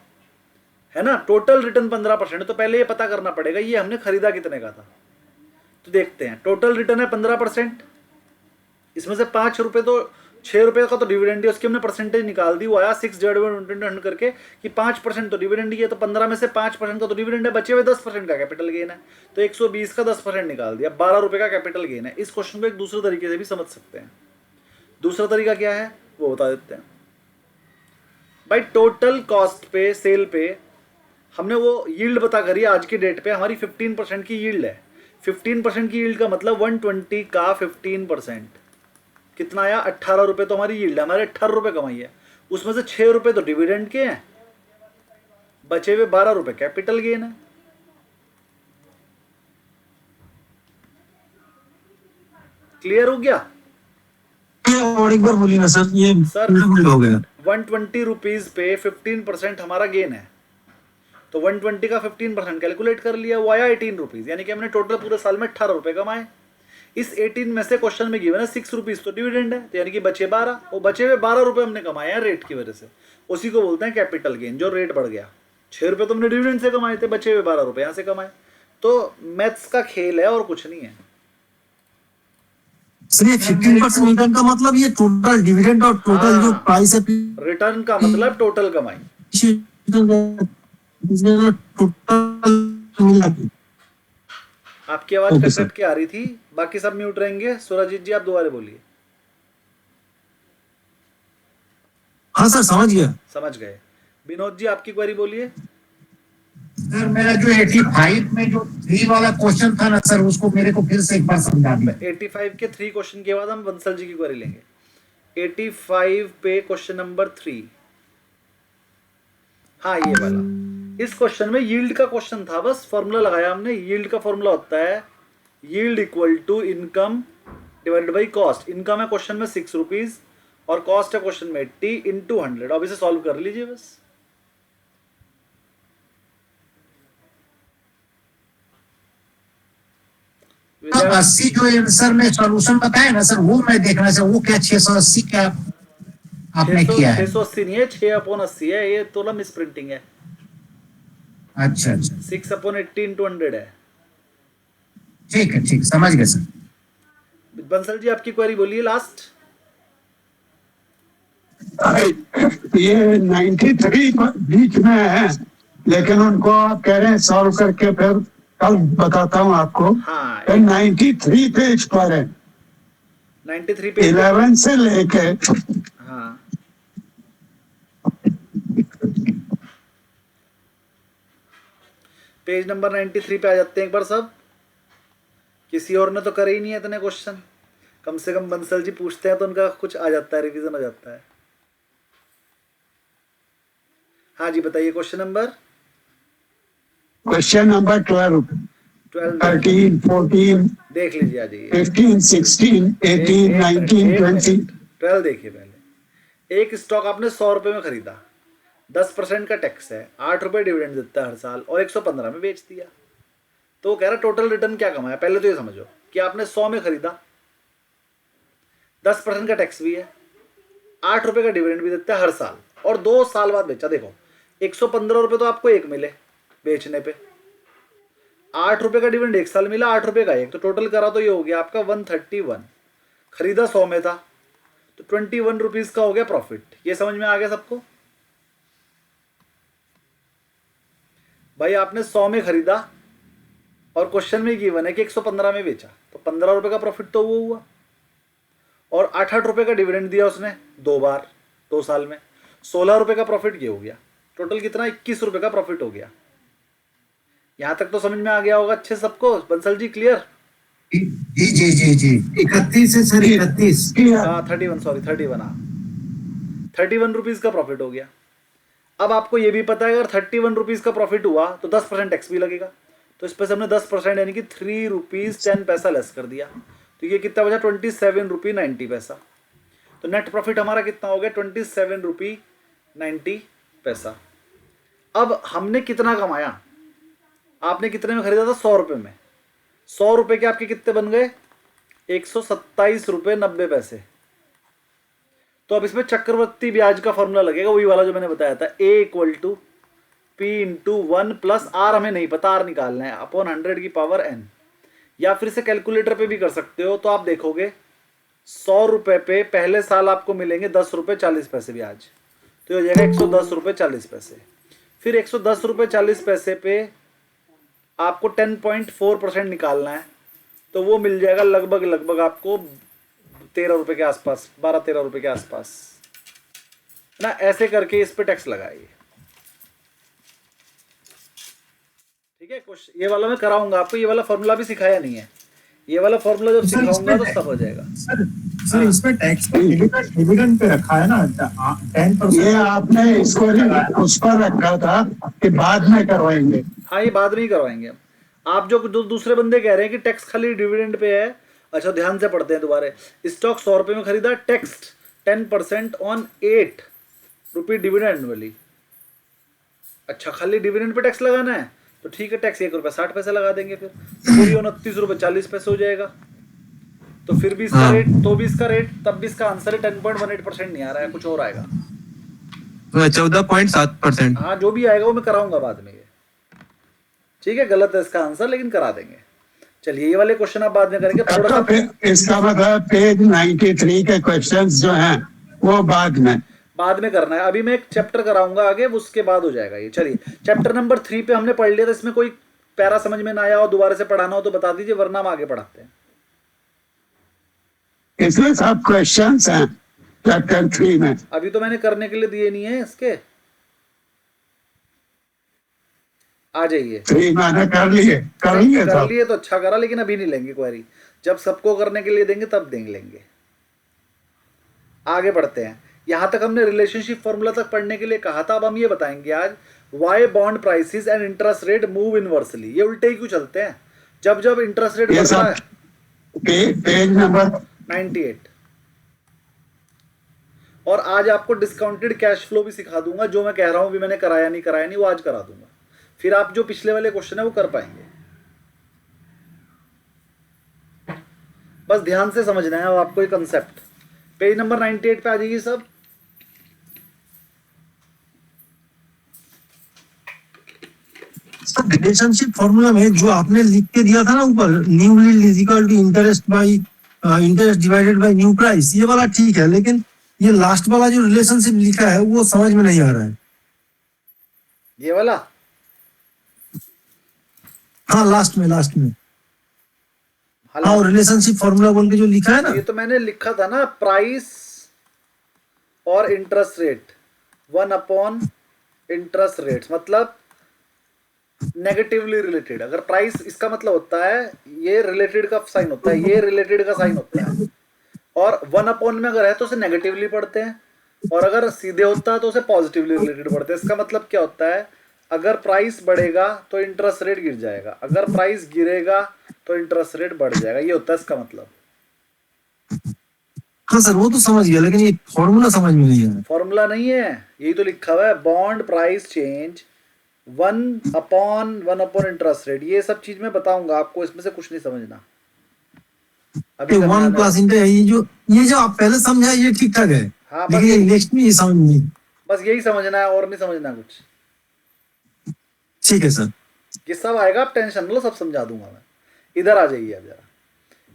ना। टोटल रिटर्न 15%, तो पहले ये पता करना पड़ेगा ये हमने खरीदा कितने का था। तो देखते हैं, टोटल रिटर्न है 15%, इसमें से 5 रुपये तो 6 रुपये का तो डिविडेंड है, उसकी हमने परसेंटेज निकाल दी। वो आया 6 डिवाइडेड बाई 120 करके कि 5% तो डिविडेंड ही है, तो 15 में से 5% का तो डिविडेंड है, बचे हुए 10% का कैपिटल गेन है। तो 120 का 10% निकाल दिया, 12 रुपये का कैपिटल गेन है। इस क्वेश्चन को एक दूसरे तरीके से भी समझ सकते हैं। दूसरा तरीका क्या है वो बता देते हैं भाई। टोटल कॉस्ट पे, सेल पे हमने वो यील्ड पता करी आज की डेट पे, हमारी 15% की यील्ड है। 15% की यील्ड का मतलब 120 का 15% कितना आया? 18 रुपये तो हमारी यील्ड है, हमारे 18 रुपये कमाई है। उसमें से 6 रुपये तो डिविडेंड के हैं, बचे हुए 12 रुपये कैपिटल गेन है। क्लियर हो गया? और एक बार बोलिए ना सर, ये सर उल्टा हो गया। 120 रुपीज पे 15% हमारा गेन है, तो 120 का 15% कैलकुलेट कर लिया, वो आया 18 रुपीज। यानी कि हमने टोटल पूरे साल में 18 रुपये कमाए। इस 18 में से क्वेश्चन में गिवन है 6 रुपीज तो डिविडेंड है, तो यानी कि बचे 12, और बचे हुए 12 रुपये हमने कमाए हैं रेट की वजह से, उसी को बोलते हैं कैपिटल गेन। जो रेट बढ़ गया, 6 रुपये तो हमने डिविडेंड से कमाए थे, बचे हुए 12 रुपये यहाँ से कमाए। तो मैथ्स का खेल है और कुछ नहीं है। सर ये 15% रिटर्न का मतलब ये टोटल डिविडेंड और टोटल जो प्राइस है रिटर्न का मतलब टोटल कमाई। टोटल। आपकी आवाज कट कट के आ रही थी, बाकी सब म्यूट रहेंगे। सुरजीत जी आप दोबारा बोलिए। हाँ सर समझ गया। समझ गए। विनोद जी आपकी क्वेरी बोलिए। सर मेरा जो 85 में जो 3 वाला क्वेश्चन था ना सर, उसको मेरे को फिर से एक बार समझा दीजिए। 85 के 3 क्वेश्चन के बाद हम बंसल जी की क्वेरी लेंगे। 85 पे क्वेश्चन नंबर 3, हाँ ये वाला। इस क्वेश्चन में यील्ड का क्वेश्चन था, बस फॉर्मूला लगाया हमने। यील्ड का फॉर्मूला होता है yield equal to income divided by cost. Income है क्वेश्चन में 6 रुपीज और कॉस्ट है क्वेश्चन में 80 इंटू 100। अब इसे सॉल्व कर लीजिए बस। तो 80 जो आंसर में सॉल्यूशन बताया ना सर, वो मैं देखना सर, वो क्या 680 क्या आपने किया है? 680 नहीं है, 6/80 है, ये थोड़ा मिस प्रिंटिंग है। अच्छा अच्छा, 6/80 इंटू 100 है। ठीक है, ठीक, समझ गए सर। बंसल जी आपकी क्वेरी बोलिए लास्ट। ये 93 बीच में है, लेकिन उनको आप कह रहे हैं सॉल्व करके फिर कल बताता हूँ आपको। हाँ, 93 पेज पर है, 93 पे 11 से लेके हाँ पेज नंबर 93 पे आ जाते हैं एक बार सब। किसी और ने तो करे ही नहीं है इतने क्वेश्चन, कम से कम बंसल जी पूछते हैं तो उनका कुछ आ जाता है, रिवीजन हो जाता है। हाँ जी बताइए क्वेश्चन नंबर 12, 13, 14, देख लीजिए आ जाइए। 15, 16, 18, 19, 20। 12 देखिए पहले। एक स्टॉक आपने 100 रुपए में खरीदा, 10% का टैक्स है, 8 रुपए डिविडेंड देता है हर साल और 115 में बेच दिया। तो वो कह रहा है टोटल रिटर्न क्या कमाया। पहले तो ये समझो कि आपने 100 में खरीदा, 10% का टैक्स भी है, 8 रुपए का डिविडेंड भी देता है हर साल और 2 साल बाद बेचा। देखो 115 रुपए तो आपको एक मिले बेचने पे, 8 रुपए का डिविडेंड एक साल मिला, 8 रुपए का एक, तो टोटल करा तो ये हो गया आपका 131। खरीदा 100 में था तो 21 रुपीज का हो गया प्रॉफिट। ये समझ में आ गया सबको? भाई आपने 100 में खरीदा और क्वेश्चन में गिवन है कि 115 में बेचा, तो 15 रुपए का प्रॉफिट तो वो हुआ। और 8 रुपए का डिविडेंड दिया उसने 2 बार 2 साल में, 16 रुपए का प्रॉफिट ये हो गया। टोटल कितना? 21 रुपए का प्रॉफिट हो गया। यहां तक तो समझ में आ गया होगा अच्छे सबको? बंसल जी क्लियर? जी जी जी जी। 31 है सर, 31। हाँ 31, सॉरी 31। हाँ 31 रुपीज का प्रॉफिट हो गया। अब आपको ये भी पता है अगर 31 रुपीज का प्रॉफिट हुआ तो 10% टैक्स भी लगेगा, तो इस पर से हमने 10% यानी कि 3 रुपीज 10 पैसा लेस कर दिया। तो ये कितना बचा? 27 रुपी 90 पैसा। तो नेट प्रॉफिट हमारा कितना हो गया? 27 रुपी 90 पैसा। अब हमने कितना कमाया? आपने कितने में खरीदा था? 100 रुपए में। 100 रुपए के आपके कितने बन गए? 127 रुपए 90 पैसे। तो अब इसमें चक्रवर्ती ब्याज का फॉर्मूला लगेगा, वही वाला जो मैंने बताया था, A equal to P into 1 plus R, हमें नहीं पता, R निकालना है, अपॉन 100 की पावर n। या फिर से कैलकुलेटर पे भी कर सकते हो। तो आप देखोगे 100 रुपए पे पहले साल आपको मिलेंगे 10 रुपए 40 पैसे ब्याज, तो हो जाएगा 110 रुपए 40 पैसे। फिर 110 रुपए 40 पैसे पे आपको 10.4% निकालना है, तो वो मिल जाएगा लगभग आपको 13 रुपए के आसपास, 12-13 रुपए के आसपास ना। ऐसे करके इस पे टैक्स लगाइए, ठीक है? क्वेश्चन ये वाला मैं कराऊंगा आपको, ये वाला फॉर्मूला भी सिखाया नहीं है, ये वाला फॉर्मूला जब सिखाऊंगा तो सब हो जाएगा। सर इसमें टैक्स पे डिविडेंड पे रखा है ना 10%। ये आपने इसको उस पर रखा था कि बाद में करवाएंगे। हाँ ये बाद में ही करवाएंगे हम। आप जो दूसरे बंदे कह रहे हैं कि टैक्स खाली डिविडेंड पे है, अच्छा ध्यान से पढ़ते हैं दोबारा। स्टॉक 100 रुपए में खरीदा, tax 10% on 8 rupee dividend annually. अच्छा खाली डिविडेंड पे टैक्स लगाना है तो ठीक है, टैक्स 1 रुपया 60 पैसे लगा देंगे, फिर पूरी 29 रुपए 40 पैसे हो जाएगा। तो फिर भी इसका रेट, तो भी इसका रेट, तब भी इसका आंसर है 10.18% नहीं आ रहा है, कुछ और आएगा। 14.7%। हाँ जो भी आएगा वो मैं कराऊंगा बाद में, ये ठीक है? गलत है इसका आंसर लेकिन करा देंगे। चलिए ये वाले क्वेश्चन आप बाद में करेंगे थोड़ा सा। इसका मतलब पेज 93 के क्वेश्चंस जो हैं वो बाद में करना है। अभी मैं एक चैप्टर कराऊंगा आगे, उसके बाद हो जाएगा ये। चलिए चैप्टर नंबर 3 पे हमने पढ़ लिया था, इसमें कोई पैरा समझ में ना आया हो, दोबारा से पढ़ाना हो तो बता दीजिए, वरना हम आगे पढ़ाते हैं। इसमें सब क्वेश्चंस हैं चैप्टर 3 में। अभी तो मैंने करने के लिए दिए नहीं है इसके, आ जाइए। 3 मैंने कर लिए कर लिए तो अच्छा करा, लेकिन अभी नहीं लेंगे क्वेरी, जब सबको करने के लिए देंगे तब देंग लेंगे। आगे बढ़ते हैं। यहां तक हमने रिलेशनशिप फॉर्मूला तक पढ़ने के लिए कहा था, अब हम ये बताएंगे आज why bond prices and interest rate move inversely, ये उल्टे ही क्यों चलते हैं? जब जब इंटरेस्ट रेट ये बढ़ता सब है पेज नंबर 98। और आज आपको डिस्काउंटेड कैश फ्लो भी सिखा दूंगा, जो मैं कह रहा हूं भी मैंने कराया नहीं वो आज करा दूंगा, फिर आप जो पिछले वाले क्वेश्चन है वो कर पाएंगे। बस ध्यान से समझना है आपको ये कंसेप्ट। पेज नंबर 98 पे आ जाइए सब। सर रिलेशनशिप फॉर्मूला में जो आपने लिख के दिया था ना ऊपर, new yield is equal to interest divided by new price, ये वाला ठीक है, लेकिन ये लास्ट वाला जो रिलेशनशिप लिखा है वो समझ में नहीं आ रहा है। ये वाला हाँ लास्ट में हाँ, रिलेशनशिप फॉर्मूला बोल के जो लिखा है ना, ये तो मैंने लिखा था ना, प्राइस और इंटरेस्ट रेट 1 इंटरेस्ट रेट, मतलब नेगेटिवली रिलेटेड। अगर प्राइस, इसका मतलब होता है ये रिलेटेड का साइन होता है, ये रिलेटेड का साइन होता है, और 1 में अगर है तो उसे नेगेटिवली पढ़ते हैं, और अगर सीधे होता है तो उसे पॉजिटिवली रिलेटेड पढ़ते हैं। इसका मतलब क्या होता है, अगर प्राइस बढ़ेगा तो इंटरेस्ट रेट गिर जाएगा, अगर प्राइस गिरेगा तो इंटरेस्ट रेट बढ़ जाएगा, ये होता है इसका मतलब। हाँ सर वो तो समझ गया, लेकिन ये फॉर्मूला समझ में नहीं आया। फॉर्मूला नहीं है, यही तो लिखा हुआ है, bond price change 1 interest rate. ये सब चीज मैं बताऊंगा आपको, इसमें से कुछ नहीं समझना अभी। 1 प्लस इंटर, ये जो आप पहले समझा ये ठीक ठाक है, हाँ, बस लेकिन ये नेक्स्ट में ये समझ नहीं। बस यही समझना है और नहीं समझना कुछ। ठीक है सर, ये सब आएगा, आप टेंशन लो, सब समझा दूंगा मैं। इधर आ जाइए अब जरा।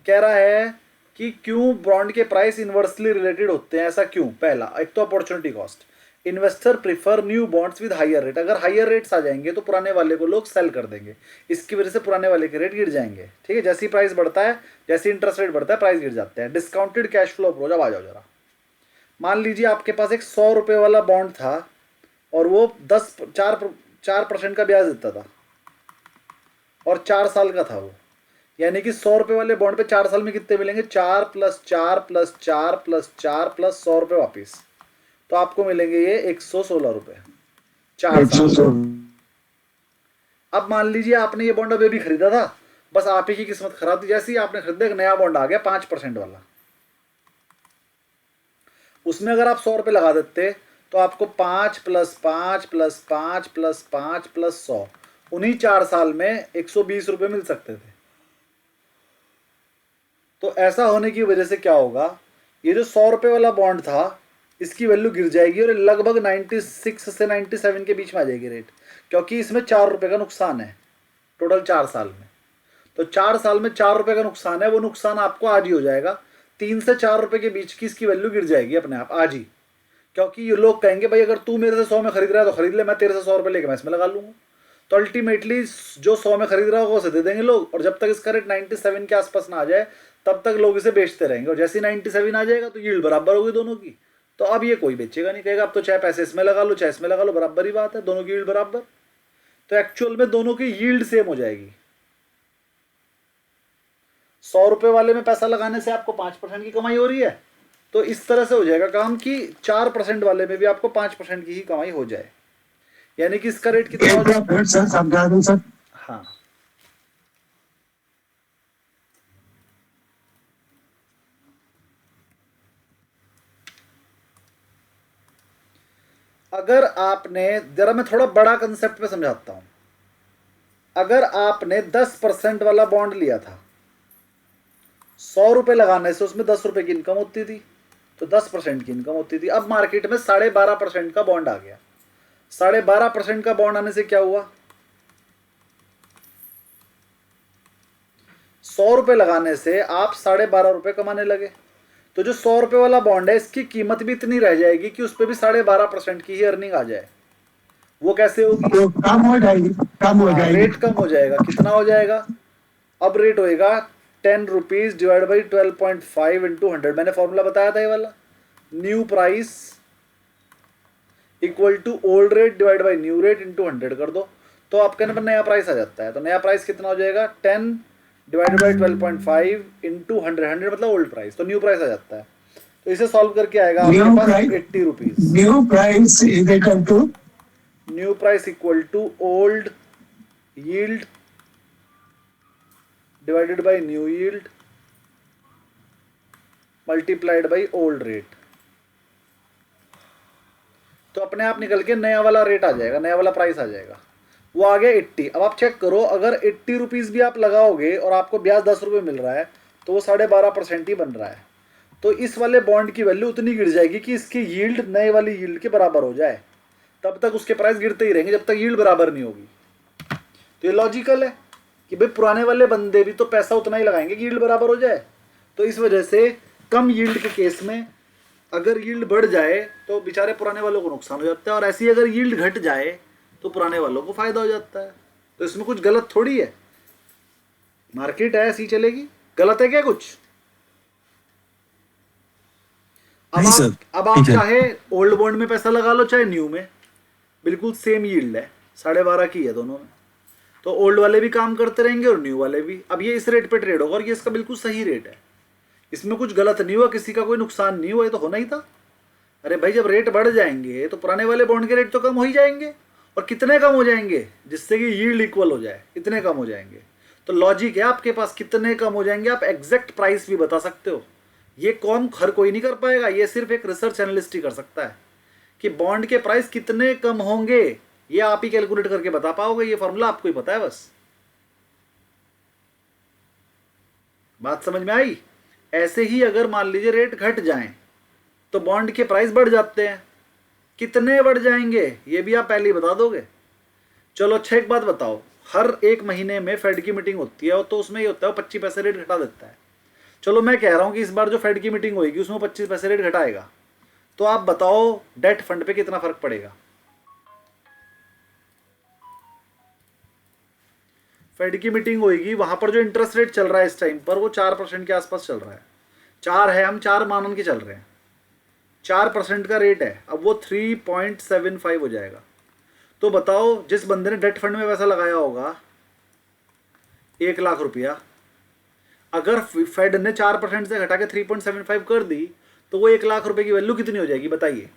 कह रहा है कि क्यों बॉन्ड के प्राइस इनवर्सली रिलेटेड होते हैं, ऐसा क्यों? पहला, एक तो opportunity cost, investor prefer new bonds with higher rate. अगर हायर रेट्स आ जाएंगे तो पुराने वाले को लोग सेल कर देंगे, इसकी वजह से पुराने वाले के रेट गिर जाएंगे। ठीक है, जैसे ही प्राइस बढ़ता है, जैसे इंटरेस्ट रेट बढ़ता है, प्राइस गिर जाते हैं। डिस्काउंटेड कैश फ्लो अप्रोच, अब आ जाओ जरा। मान लीजिए आपके पास एक 100 रुपये वाला बॉन्ड था और वो 4% का ब्याज देता था और 4 साल का था वो, यानी कि 100 रुपये वाले बॉन्ड पे 4 साल में कितने मिलेंगे? 4 + 4 + 4 + 4 + 100 रुपये वापिस, तो आपको मिलेंगे ये 116 रुपये 4 साल। अब मान लीजिए आपने ये बॉन्ड अभी भी खरीदा था, बस आप ही की किस्मत खराब थी, जैसे ही आपने खरीदा एक नया बॉन्ड आ गया 5% वाला, उसमें अगर आप 100 रुपये लगा देते तो आपको 5 + 5 + 5 + 5 + 100, उन्हीं 4 साल में 120 रुपये मिल सकते थे। तो ऐसा होने की वजह से क्या होगा, ये जो 100 रुपये वाला बॉन्ड था इसकी वैल्यू गिर जाएगी और लगभग 96 से 97 के बीच में आ जाएगी रेट, क्योंकि इसमें 4 रुपये का नुकसान है टोटल 4 साल में। तो 4 साल में 4 रुपये का नुकसान है, वो नुकसान आपको आज ही हो जाएगा। 3 से 4 रुपये के बीच की इसकी वैल्यू गिर जाएगी अपने आप आज ही, क्योंकि ये लोग कहेंगे भाई अगर तू मेरे से 100 में खरीद रहा है तो खरीद ले, मैं तेरे से 100 रुपये लेके मैं इसमें लगा लूँगा। तो अल्टीमेटली जो 100 में खरीद रहा होगा उसे दे देंगे लोग, और जब तक इसका रेट 97 के आसपास ना आ जाए तब तक लोग इसे बेचते रहेंगे, और जैसे ही 97 आ जाएगा तो यील्ड बराबर होगी दोनों की, तो अब ये कोई बेचेगा नहीं, कहेगा अब तो चाहे पैसे इसमें लगा लो चाहे इसमें लगा लो, बराबर ही बात है, दोनों की यील्ड बराबर। तो एक्चुअल में दोनों की यील्ड सेम हो जाएगी। 100 रुपये वाले में पैसा लगाने से आपको 5% की कमाई हो रही है, तो इस तरह से हो जाएगा काम कि 4% वाले में भी आपको 5% की ही कमाई हो जाए, यानी कि इसका रेट कितना हो जाए? सर समझा दूं सर? हाँ, अगर आपने, जरा मैं थोड़ा बड़ा कंसेप्ट में समझाता हूं, अगर आपने 10% वाला बॉन्ड लिया था, 100 रुपये लगाने से उसमें 10 रुपये की इनकम होती थी, तो 10% की इनकम होती थी। अब मार्केट में 12.5% का बॉन्ड आ गया। 12.5% का बॉन्ड आने से क्या हुआ, 100 रुपये लगाने से आप 12.5 रुपये कमाने लगे, तो जो 100 रुपये वाला बॉन्ड है इसकी कीमत भी इतनी रह जाएगी कि उस पर भी 12.5% की ही अर्निंग आ जाए। वो कैसे होगी? तो कम हो जाएगी, कम हो जाएगी। रेट कम हो जाएगा। कितना हो जाएगा? अब रेट होएगा 10 रुपीज डिवाइड बाई 12.5 इंटू 100। मैंने फॉर्मूला बताया था ये वाला, new price equal to old rate divide by new rate into 100 कर दो, तो आपके नंबर नया प्राइस आ जाता है। तो नया प्राइस कितना हो जाएगा? 10 डिवाइडेड बाई 12.5 इंटू 100 मतलब ओल्ड प्राइस, तो न्यू प्राइस आ जाता है। तो इसे सॉल्व करके आएगा आपके पास 80 rupees. New price is equal to new price equal to old yield divided by new yield multiplied by old rate. तो अपने आप निकल के नया वाला रेट आ जाएगा, नया वाला प्राइस आ जाएगा। वो आ गया 80। अब आप चेक करो, अगर 80 रुपीज़ भी आप लगाओगे और आपको ब्याज 10 रुपये मिल रहा है तो वो 12.5% ही बन रहा है। तो इस वाले बॉन्ड की वैल्यू उतनी गिर जाएगी कि इसकी यील्ड नए वाली यील्ड के बराबर हो जाए। तब तक उसके प्राइस गिरते ही रहेंगे जब तक यील्ड बराबर नहीं होगी। तो ये लॉजिकल है कि भाई पुराने वाले बंदे भी तो पैसा उतना ही लगाएंगे कि यील्ड बराबर हो जाए। तो इस वजह से कम यील्ड के केस में अगर यील्ड बढ़ जाए तो बेचारे पुराने वालों को नुकसान हो जाता है, और ऐसी अगर यील्ड घट जाए तो पुराने वालों को फायदा हो जाता है। तो इसमें कुछ गलत थोड़ी है, मार्केट है ऐसी चलेगी। गलत है क्या कुछ? नहीं सर, अब आप ठीक है। चाहे ओल्ड बॉन्ड में पैसा लगा लो चाहे न्यू में, बिल्कुल सेम यील्ड है, 12.5 की है दोनों में। तो ओल्ड वाले भी काम करते रहेंगे और न्यू वाले भी। अब ये इस रेट पे ट्रेड होगा और ये इसका बिल्कुल सही रेट है, इसमें कुछ गलत नहीं हुआ, किसी का कोई नुकसान नहीं हुआ, ये तो होना ही था। अरे भाई जब रेट बढ़ जाएंगे तो पुराने वाले बॉन्ड के रेट तो कम हो ही जाएंगे, और कितने कम हो जाएंगे? जिससे कि यील्ड इक्वल हो जाए, इतने कम हो जाएंगे। तो लॉजिक है आपके पास, कितने कम हो जाएंगे आप एग्जैक्ट प्राइस भी बता सकते हो। ये कौन हर कोई नहीं कर पाएगा, ये सिर्फ एक रिसर्च एनालिस्ट ही कर सकता है कि बॉन्ड के प्राइस कितने कम होंगे, ये आप ही कैलकुलेट करके बता पाओगे। ये फॉर्मूला आपको ही पता है बस। बात समझ में आई? ऐसे ही अगर मान लीजिए रेट घट जाएं तो बॉन्ड के प्राइस बढ़ जाते हैं। कितने बढ़ जाएंगे ये भी आप पहले ही बता दोगे। चलो अच्छा एक बात बताओ, हर एक महीने में फेड की मीटिंग होती है तो उसमें ये होता है 25 पैसे रेट घटा देता है। चलो मैं कह रहा हूं कि इस बार जो फेड की मीटिंग होगी उसमें 25 पैसे रेट घटाएगा, तो आप बताओ डेट फंड पे कितना फर्क पड़ेगा? फेड की मीटिंग होगी, वहां पर जो इंटरेस्ट रेट चल रहा है इस टाइम पर वो 4% के आसपास चल रहा है। 4 है, हम 4 मानन के चल रहे हैं, 4% का रेट है। अब वो 3.75 हो जाएगा। तो बताओ जिस बंदे ने डेट फंड में पैसा लगाया होगा 1 लाख रुपया, अगर फेड ने 4% से घटा के 3.75 कर दी तो वो 1 लाख रुपए की वैल्यू कितनी हो जाएगी बताइए?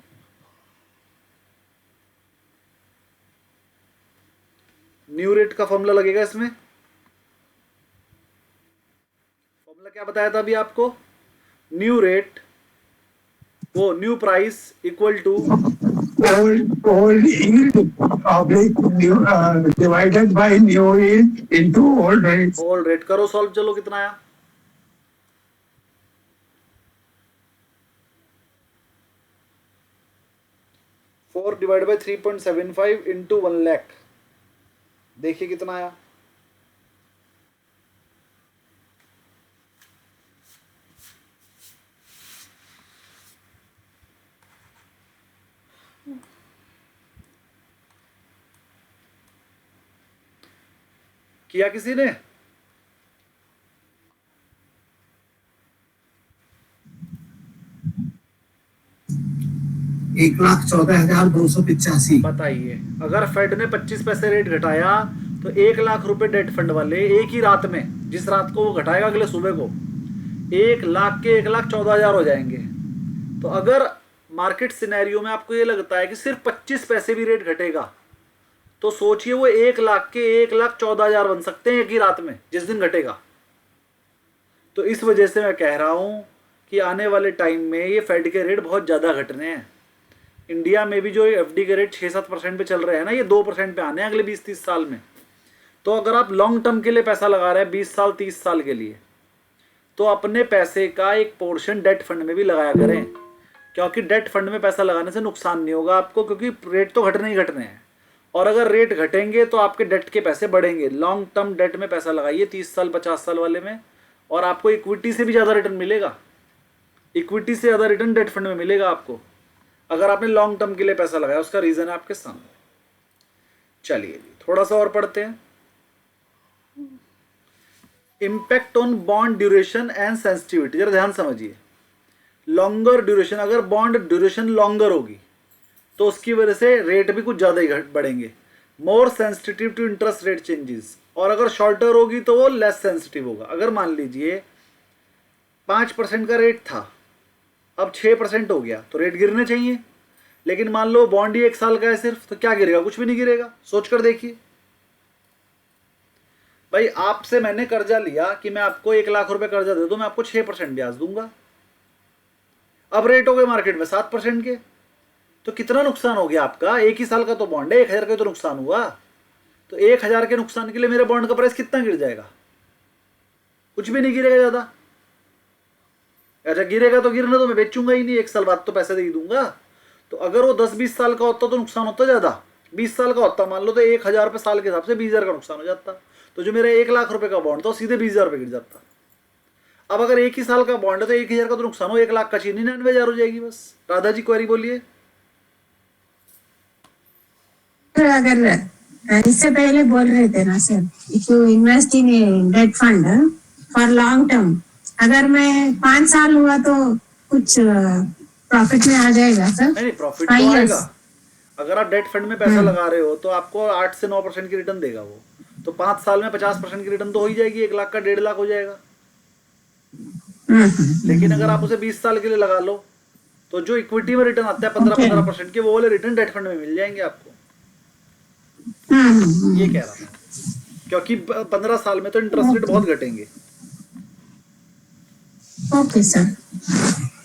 न्यू रेट का फॉर्मूला लगेगा इसमें। फॉर्मूला क्या बताया था अभी आपको? न्यू रेट, वो new price equal to old yield divided by new yield into old rate. Old rate. करो सॉल्व, चलो कितना आया? Four divide by 3.75 into 1 lakh, देखिए कितना आया? किया किसी ने? एक लाख 14,285। बताइए, अगर फेड ने 25 पैसे रेट घटाया तो 1 लाख रुपए डेट फंड वाले एक ही रात में, जिस रात को वो घटाएगा अगले सुबह को, 1 लाख के 1,14,000 हो जाएंगे। तो अगर मार्केट सिनेरियो में आपको ये लगता है कि सिर्फ 25 पैसे भी रेट घटेगा तो सोचिए वो 1 लाख के 1,14,000 बन सकते हैं एक ही रात में, जिस दिन घटेगा। तो इस वजह से मैं कह रहा हूं कि आने वाले टाइम में ये फेड के रेट बहुत ज़्यादा घटने हैं। इंडिया में भी जो एफडी के रेट 6-7% पे चल रहे हैं ना, ये 2% पे आने हैं अगले 20-30 साल में। तो अगर आप लॉन्ग टर्म के लिए पैसा लगा रहे हैं 20 साल 30 साल के लिए, तो अपने पैसे का एक पोर्शन डेट फंड में भी लगाया करें, क्योंकि डेट फंड में पैसा लगाने से नुकसान नहीं होगा आपको, क्योंकि रेट तो घटने ही घटने हैं। और अगर रेट घटेंगे तो आपके डेट के पैसे बढ़ेंगे। लॉन्ग टर्म डेट में पैसा लगाइए 30 साल 50 साल वाले में, और आपको इक्विटी से भी ज़्यादा रिटर्न मिलेगा। इक्विटी से ज़्यादा रिटर्न डेट फंड में मिलेगा आपको, अगर आपने लॉन्ग टर्म के लिए पैसा लगाया। उसका रीज़न है आपके सामने। चलिए जी थोड़ा सा और पढ़ते हैं। Impact on bond duration and sensitivity, जरा ध्यान समझिए। लॉन्गर ड्यूरेशन, अगर बॉन्ड ड्यूरेशन लॉन्गर होगी तो उसकी वजह से रेट भी कुछ ज़्यादा ही बढ़ेंगे। More sensitive to interest rate changes. और अगर शॉर्टर होगी तो वो लेस सेंसिटिव होगा। अगर मान लीजिए 5% का रेट था, अब 6% हो गया, तो रेट गिरने चाहिए। लेकिन मान लो बॉन्ड ही 1 साल का है सिर्फ, तो क्या गिरेगा? कुछ भी नहीं गिरेगा। सोच कर देखिए भाई, आपसे मैंने कर्जा लिया कि मैं आपको 1 लाख रुपए कर्जा दे दूं, मैं आपको 6% ब्याज दूंगा। अब रेट हो गए मार्केट में 7% के, तो कितना नुकसान हो गया आपका? 1 ही साल का तो बॉन्ड है, 1000 का तो नुकसान हुआ। तो 1000 के नुकसान के लिए मेरे बॉन्ड का प्राइस कितना गिर जाएगा? कुछ भी नहीं गिरेगा ज्यादा। अच्छा गिरेगा तो गिरने, तो मैं बेचूंगा ही नहीं, 1 साल बाद तो पैसे दे ही दूंगा। तो अगर वो 10-20 साल का होता तो नुकसान होता ज्यादा। 20 साल का होता मान लो तो 1000 रुपये साल के हिसाब से 20,000 का नुकसान हो जाता। तो जो मेरा 1 लाख रुपए का बॉन्ड था वो सीधे 20,000 रुपये गिर जाता। अब अगर 1 ही साल का बॉन्ड है तो 1000 का तो नुकसान हो, 1 लाख का चीज 99,000 हो जाएगी बस। राधा जी क्वेरी बोलिए। अगर इससे पहले बोल रहे थे ना sir, if you invest in debt fund for long term, अगर मैं 5 साल हुआ तो कुछ प्रॉफिट में आ जाएगा सर? नहीं प्रॉफिट तो आएगा। अगर आप डेट फंड में पैसा लगा रहे हो तो आपको 8 से 9% की रिटर्न देगा वो। तो 5 साल में 50% की रिटर्न तो हो ही जाएगी, 1 लाख का 1.5 लाख हो जाएगा। लेकिन अगर आप उसे 20 साल के लिए लगा लो तो जो इक्विटी में रिटर्न आता है 15% के, वो वाले रिटर्न डेट फंड में मिल जाएंगे आपको। ये कह रहा था, क्योंकि 15 साल में तो इंटरेस्ट रेट बहुत घटेंगे। ओके सर,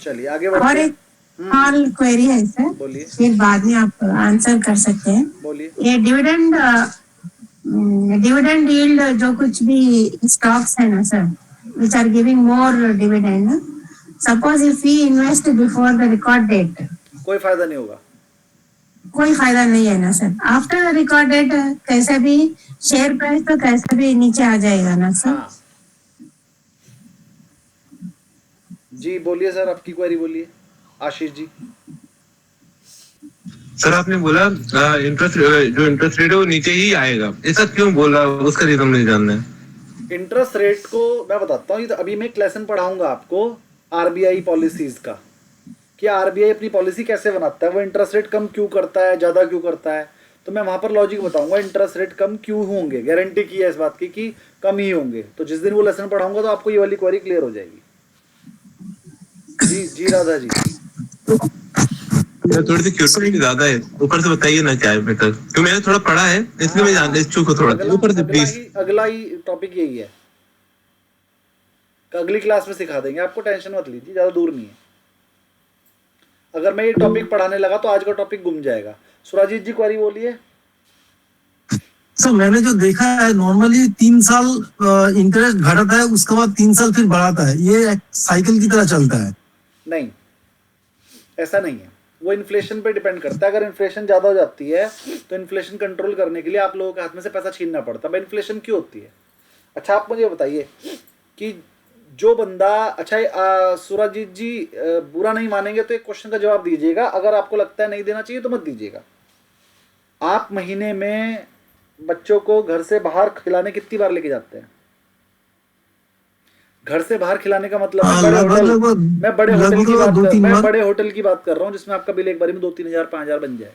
चलिए आगे और बढ़ते हैं। एक स्मॉल क्वेरी है सर, बोलिए फिर बाद में आप आंसर कर सकते हैं। बोलिए। ये डिविडेंड यील्ड जो कुछ भी स्टॉक्स है ना sir, which are giving more dividend, suppose if we invest before the record date, कोई फायदा नहीं होगा। कोई फायदा नहीं है ना sir. After the record date कैसे भी शेयर प्राइस तो कैसे भी नीचे आ जाएगा ना सर। हाँ जी बोलिए सर, आपकी क्वेरी बोलिए आशीष जी। सर आपने बोला इंटरेस्ट जो इंटरेस्ट रेट है वो नीचे ही आएगा, ऐसा क्यों बोला? उसका रीजन मुझे जानना है। इंटरेस्ट रेट को मैं बताता हूँ। ये तो अभी मैं एक लेसन पढ़ाऊंगा आपको आरबीआई पॉलिसीज का, कि आरबीआई अपनी पॉलिसी कैसे बनाता है, वो इंटरेस्ट रेट कम क्यों करता है, ज़्यादा क्यों करता है। तो मैं वहाँ पर लॉजिक बताऊंगा इंटरेस्ट रेट कम क्यों होंगे, गारंटी की है इस बात की कि कम ही होंगे। तो जिस दिन वो लेसन पढ़ाऊंगा तो आपको ये वाली क्वेरी क्लियर हो जाएगी। जी जी राधा जी। थोड़ी सी क्यूरियोसिटी ज्यादा है, ऊपर से बताइए ना क्या है बेटर, क्योंकि मैंने थोड़ा पढ़ा है इसलिए मैं जानने इच्छुक हूँ थोड़ा। ऊपर से प्लीज। अगला ही टॉपिक यही है, अगली क्लास में सिखा देंगे आपको, टेंशन मत लीजिए, ज़्यादा दूर नहीं है। अगर मैं ये टॉपिक पढ़ाने लगा तो आज का टॉपिक गुम जाएगा। सुराजीत जी क्वेरी बोलिए। सर मैंने जो देखा है नॉर्मली 3 साल इंटरेस्ट घटता है, उसके बाद 3 साल फिर बढ़ाता है, ये एक साइकिल की तरह चलता है। नहीं ऐसा नहीं है, वो इन्फ्लेशन पे डिपेंड करता है। अगर इन्फ्लेशन ज़्यादा हो जाती है तो इन्फ्लेशन कंट्रोल करने के लिए आप लोगों के हाथ में से पैसा छीनना पड़ता है। इन्फ्लेशन क्यों होती है? अच्छा आप मुझे बताइए कि जो बंदा, अच्छा सुराजीत जी बुरा नहीं मानेंगे तो एक क्वेश्चन का जवाब दीजिएगा, अगर आपको लगता है नहीं देना चाहिए तो मत दीजिएगा। आप महीने में बच्चों को घर से बाहर खिलाने कितनी बार लेके जाते हैं? घर से बाहर खिलाने का मतलब मैं बड़े होटल की बात कर रहा हूँ जिसमें आपका बिल एक बार में 2-3 हज़ार 5 हज़ार बन जाए।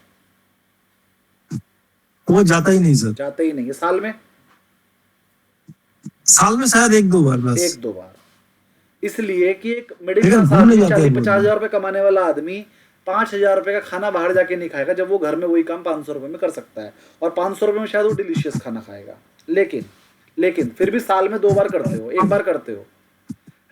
वो जाता ही नहीं सर, जाता ही नहीं है। साल में शायद 1-2 बार बस, 1-2 बार। इसलिए कि एक मिडिल क्लास आदमी 40-50 हज़ार रुपए कमाने वाला आदमी 5,000 रुपए का खाना बाहर जाके नहीं खाएगा जब वो घर में वही काम 500 रुपए में कर सकता है, और 500 रुपए में शायद वो डिलीशियस खाना खाएगा। लेकिन फिर भी साल में 2 बार करते हो, 1 बार करते हो,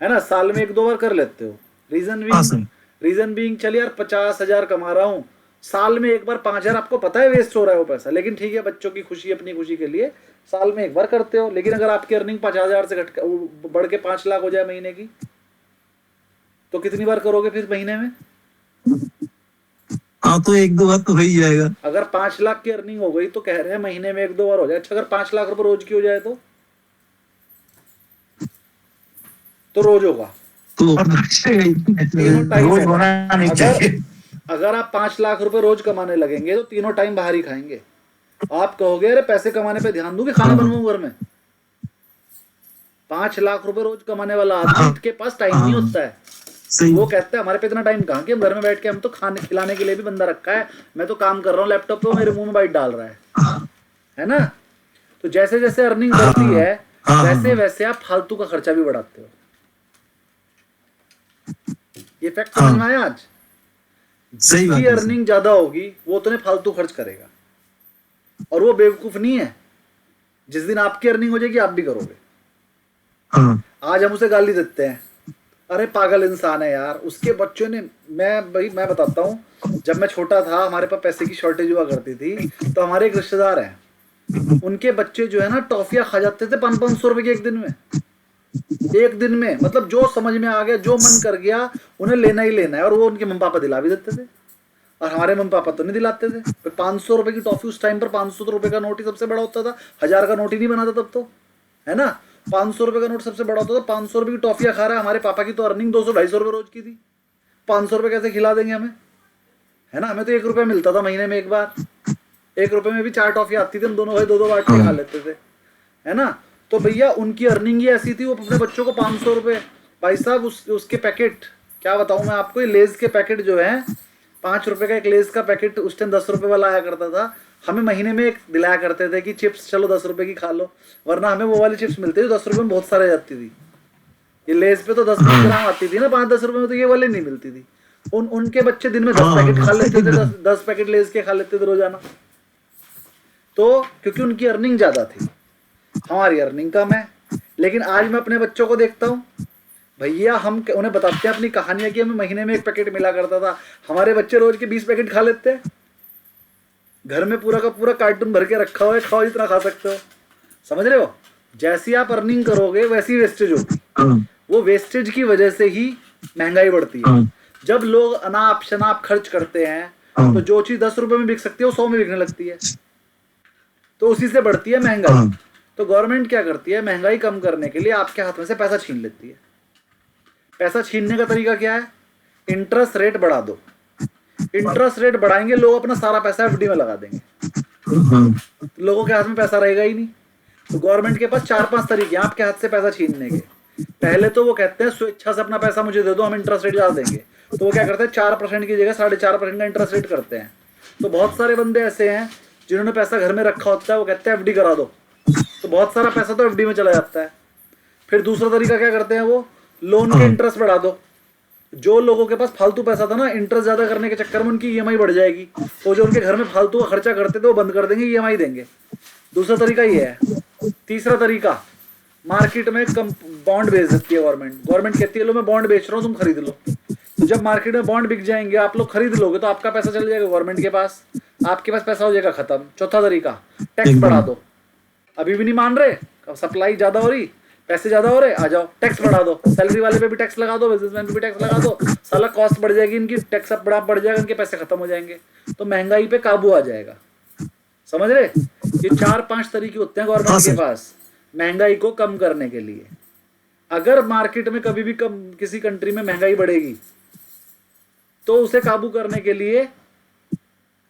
है ना, साल में 1-2 बार कर लेते हो। रीजन बीइंग चलिए यार 50,000 कमा रहा हूँ, साल में 1 बार 5,000 आपको पता है वेस्ट हो रहा है वो पैसा, लेकिन ठीक है बच्चों की खुशी, अपनी खुशी के लिए साल में 1 बार करते हो। लेकिन अगर आपकी अर्निंग 50,000 से बढ़ के 5 लाख हो जाए महीने की, तो कितनी बार करोगे फिर महीने में? हाँ तो 1-2 बार तो हो ही जाएगा। अगर 5 लाख की अर्निंग हो गई तो कह रहे हैं महीने में 1-2 बार हो जाए। अच्छा अगर 5 लाख रुपए रोज की हो जाए तो रोज होगा, तीनों टाइम होगा। अगर आप 5 लाख रुपए रोज कमाने लगेंगे तो तीनों टाइम बाहर ही खाएंगे। आप कहोगे अरे पैसे कमाने पे ध्यान दूं कि खाना बनवाऊं घर में? 5 लाख रुपए रोज कमाने वाला आदमी के पास टाइम नहीं होता है। वो कहता है हमारे पे इतना टाइम कहाँ कि हम घर में बैठ के, हम तो खाने खिलाने के लिए भी बंदा रखा है, मैं तो काम कर रहा हूँ लैपटॉप पे, मेरे मुंह में बाइट डाल रहा है ना। तो जैसे जैसे अर्निंग बढ़ती है वैसे वैसे आप फालतू का खर्चा भी बढ़ाते हो। ये फैक्ट समझ में आया आज? सही बात जिसकी है सर। अर्निंग ज्यादा होगी वो उतने फालतू खर्च करेगा, और वो बेवकूफ नहीं है। जिस दिन आपकी अर्निंग हो जाएगी आप भी करोगे। हाँ आज हम उसे गाली देते हैं, अरे पागल इंसान है यार, उसके बच्चों ने, मैं बताता हूँ, जब मैं छोटा था हमारे पास पैसे की शॉर्टेज हुआ करती थी, तो हमारे एक रिश्तेदार हैं, उनके बच्चे जो है ना टॉफियां खा जाते थे 500-500 रुपए की एक दिन में। एक दिन में मतलब जो समझ में आ गया, जो मन कर गया, उन्हें लेना ही लेना है, और वो उनके मम्मी पापा दिला भी देते थे, और हमारे मम्मी पापा तो नहीं दिलाते थे। 500 रुपए की टॉफी उस टाइम पर, 500 रुपए का नोट ही सबसे बड़ा होता था, 1000 का नोट ही नहीं बना था तब तो, है ना। 500 रुपए का नोट सबसे बड़ा होता था। 500 रुपए की टॉफियां खा रहा है। हमारे पापा की तो अर्निंग 200-250 रुपए रोज की थी, 500 रुपए कैसे खिला देंगे हमें, है ना। हमें तो 1 रुपया मिलता था महीने में एक बार, 1 रुपए में भी 4 टॉफियां आती थी, हम दोनों भाई 2-2 बांट के खा लेते थे, है ना। तो भैया उनकी अर्निंग ही ऐसी थी, वो अपने बच्चों को 500 रुपए, भाई साहब उसके पैकेट, क्या बताऊं मैं आपको, ये लेज के पैकेट जो है, 5 रुपए का एक लेज का पैकेट उस टाइम 10 रुपए वाला आया करता था, हमें महीने में एक दिलाया करते थे कि चिप्स चलो 10 रुपए की खा लो, वरना हमें वो वाली चिप्स मिलती थी 10 रुपए में, बहुत सारे जाती थी। ये लेज पे तो 10-10 ग्राम आती थी ना, 5-10 रुपए में, तो ये वाली नहीं मिलती थी। उनके बच्चे दिन में 10 पैकेट खा लेते थे, 10 पैकेट लेज के खा लेते थे रोजाना। तो क्योंकि उनकी अर्निंग ज्यादा थी, हमारी अर्निंग कम है। लेकिन आज मैं अपने बच्चों को देखता हूँ भैया, हम उन्हें बताते हैं अपनी कहानियां कि हमें महीने में 1 पैकेट मिला करता था, हमारे बच्चे रोज के 20 पैकेट खा लेते हैं। घर में पूरा का पूरा कार्टून भर के रखा हुआ है, खाओ जितना खा सकते हो, समझ रहे हो। जैसी आप अर्निंग करोगे वैसी वेस्टेज होगी, वो वेस्टेज की वजह से ही महंगाई बढ़ती है। जब लोग अनाप शनाप खर्च करते हैं तो जो चीज 10 रुपए में बिक सकती है वो 100 में बिकने लगती है, तो उसी से बढ़ती है महंगाई। तो गवर्नमेंट क्या करती है, महंगाई कम करने के लिए आपके हाथ में से पैसा छीन लेती है। पैसा छीनने का तरीका क्या है, इंटरेस्ट रेट बढ़ा दो। इंटरेस्ट रेट बढ़ाएंगे, लोग अपना सारा पैसा एफडी में लगा देंगे, लोगों के हाथ में पैसा रहेगा ही नहीं। तो गवर्नमेंट के पास 4-5 तरीके हैं आपके हाथ से पैसा छीनने के। पहले तो वो कहते हैं स्वेच्छा से अपना पैसा मुझे दे दो, हम इंटरेस्ट रेट ज्यादा देंगे। तो वो क्या करते हैं, 4% की जगह 4.5% का इंटरेस्ट रेट करते हैं। तो बहुत सारे बंदे ऐसे हैं जिन्होंने पैसा घर में रखा होता है, वो कहते हैं एफडी करा दो, तो बहुत सारा पैसा तो एफडी में चला जाता है। फिर दूसरा तरीका क्या करते हैं, वो लोन के इंटरेस्ट बढ़ा दो। जो लोगों के पास फालतू पैसा था ना, इंटरेस्ट ज्यादा करने के चक्कर में उनकी ईएमआई बढ़ जाएगी, तो जो उनके घर में फालतू का खर्चा करते थे वो बंद कर देंगे, ईएमआई देंगे। दूसरा तरीका ये है। तीसरा तरीका, मार्केट में कम बॉन्ड बेच देती है गवर्नमेंट। गवर्नमेंट कहती है लो मैं बॉन्ड बेच रहा हूँ, तुम खरीद लो। तो जब मार्केट में बॉन्ड बिक जाएंगे, आप लोग खरीद लोगे, तो आपका पैसा चल जाएगा गवर्नमेंट के पास, आपके पास पैसा हो जाएगा खत्म। चौथा तरीका, टैक्स बढ़ा दो। अभी भी नहीं मान रहे, सप्लाई ज्यादा हो रही, पैसे ज्यादा हो रहे, आ जाओ टैक्स बढ़ा दो। सैलरी वाले पे भी टैक्स लगा दो, बिजनेसमैन पे भी टैक्स लगा दो, साला कॉस्ट बढ़ जाएगी इनकी, टैक्स अब बढ़ जाएगा, इनके पैसे खत्म हो जाएंगे, तो महंगाई पे काबू आ जाएगा। समझ रहे, ये 4-5 तरीके होते हैं गवर्नमेंट के पास महंगाई को कम करने के लिए। अगर मार्केट में कभी भी किसी कंट्री में महंगाई बढ़ेगी, तो उसे काबू करने के लिए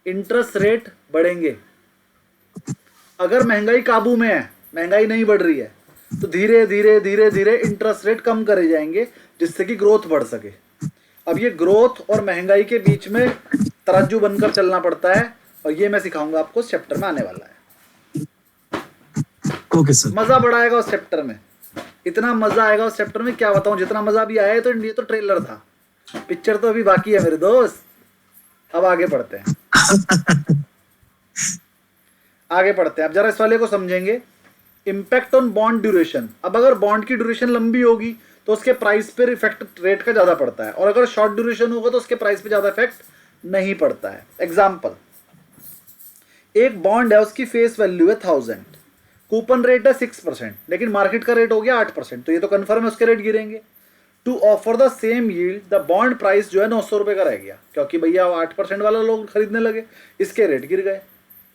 इंटरेस्ट रेट बढ़ेंगे। अगर महंगाई काबू में है, महंगाई नहीं बढ़ रही है, तो धीरे धीरे धीरे धीरे इंटरेस्ट रेट कम करे जाएंगे, जिससे कि ग्रोथ बढ़ सके। अब ये ग्रोथ और महंगाई के बीच में तराजू बनकर चलना पड़ता है, और ये मैं सिखाऊंगा आपको इस चैप्टर में आने वाला है। ओके सर, मजा बड़ा आएगा उस चैप्टर में, इतना मजा आएगा उस चैप्टर में, क्या बताऊं। जितना मजा भी आया है, तो ये तो ट्रेलर था, पिक्चर तो अभी बाकी है मेरे दोस्त। अब आगे पढ़ते हैं, आगे पढ़ते हैं। अब जरा इस वाले को समझेंगे, इम्पैक्ट ऑन बॉन्ड ड्यूरेशन। अब अगर बॉन्ड की ड्यूरेशन लंबी होगी तो उसके प्राइस पर इफेक्ट रेट का ज्यादा पड़ता है, और अगर शॉर्ट ड्यूरेशन होगा तो उसके प्राइस पे ज्यादा इफेक्ट नहीं पड़ता है। एग्जाम्पल, एक बॉन्ड है, उसकी फेस वैल्यू है 1000, कूपन रेट है 6%, लेकिन मार्केट का रेट हो गया 8%, तो ये तो कंफर्म है उसके रेट गिरेंगे। To offer the same yield, the bond price जो है 900 रुपए का रह गया, क्योंकि भैया 8% वाला लोग खरीदने लगे, इसके रेट गिर गए।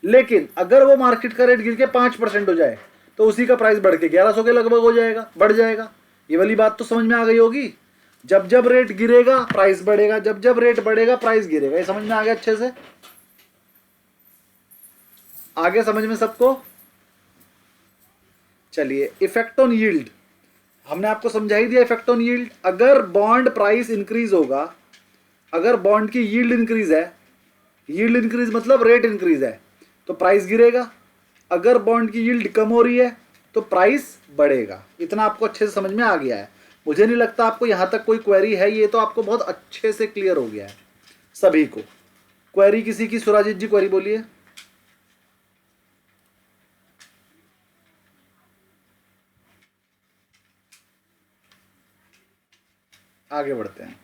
लेकिन अगर वो मार्केट का रेट गिर के 5% हो जाए, तो उसी का प्राइस बढ़ के 1100 के लगभग हो जाएगा, बढ़ जाएगा। ये वाली बात तो समझ में आ गई होगी। जब जब रेट गिरेगा प्राइस बढ़ेगा, जब जब रेट बढ़ेगा प्राइस गिरेगा। ये समझ में आ गया अच्छे से, आगे समझ में सबको। चलिए, इफेक्ट ऑन यील्ड हमने आपको समझा ही दिया। इफेक्ट ऑन यील्ड, अगर बॉन्ड प्राइस इंक्रीज होगा, अगर बॉन्ड की यील्ड इंक्रीज है, यील्ड इंक्रीज मतलब रेट इंक्रीज है, तो प्राइस गिरेगा। अगर बॉन्ड की यील्ड कम हो रही है तो प्राइस बढ़ेगा। इतना आपको अच्छे से समझ में आ गया है। मुझे नहीं लगता आपको यहां तक कोई क्वेरी है, ये तो आपको बहुत अच्छे से क्लियर हो गया है। सभी को। क्वेरी किसी की? सुराजीत जी क्वेरी बोलिए। आगे बढ़ते हैं।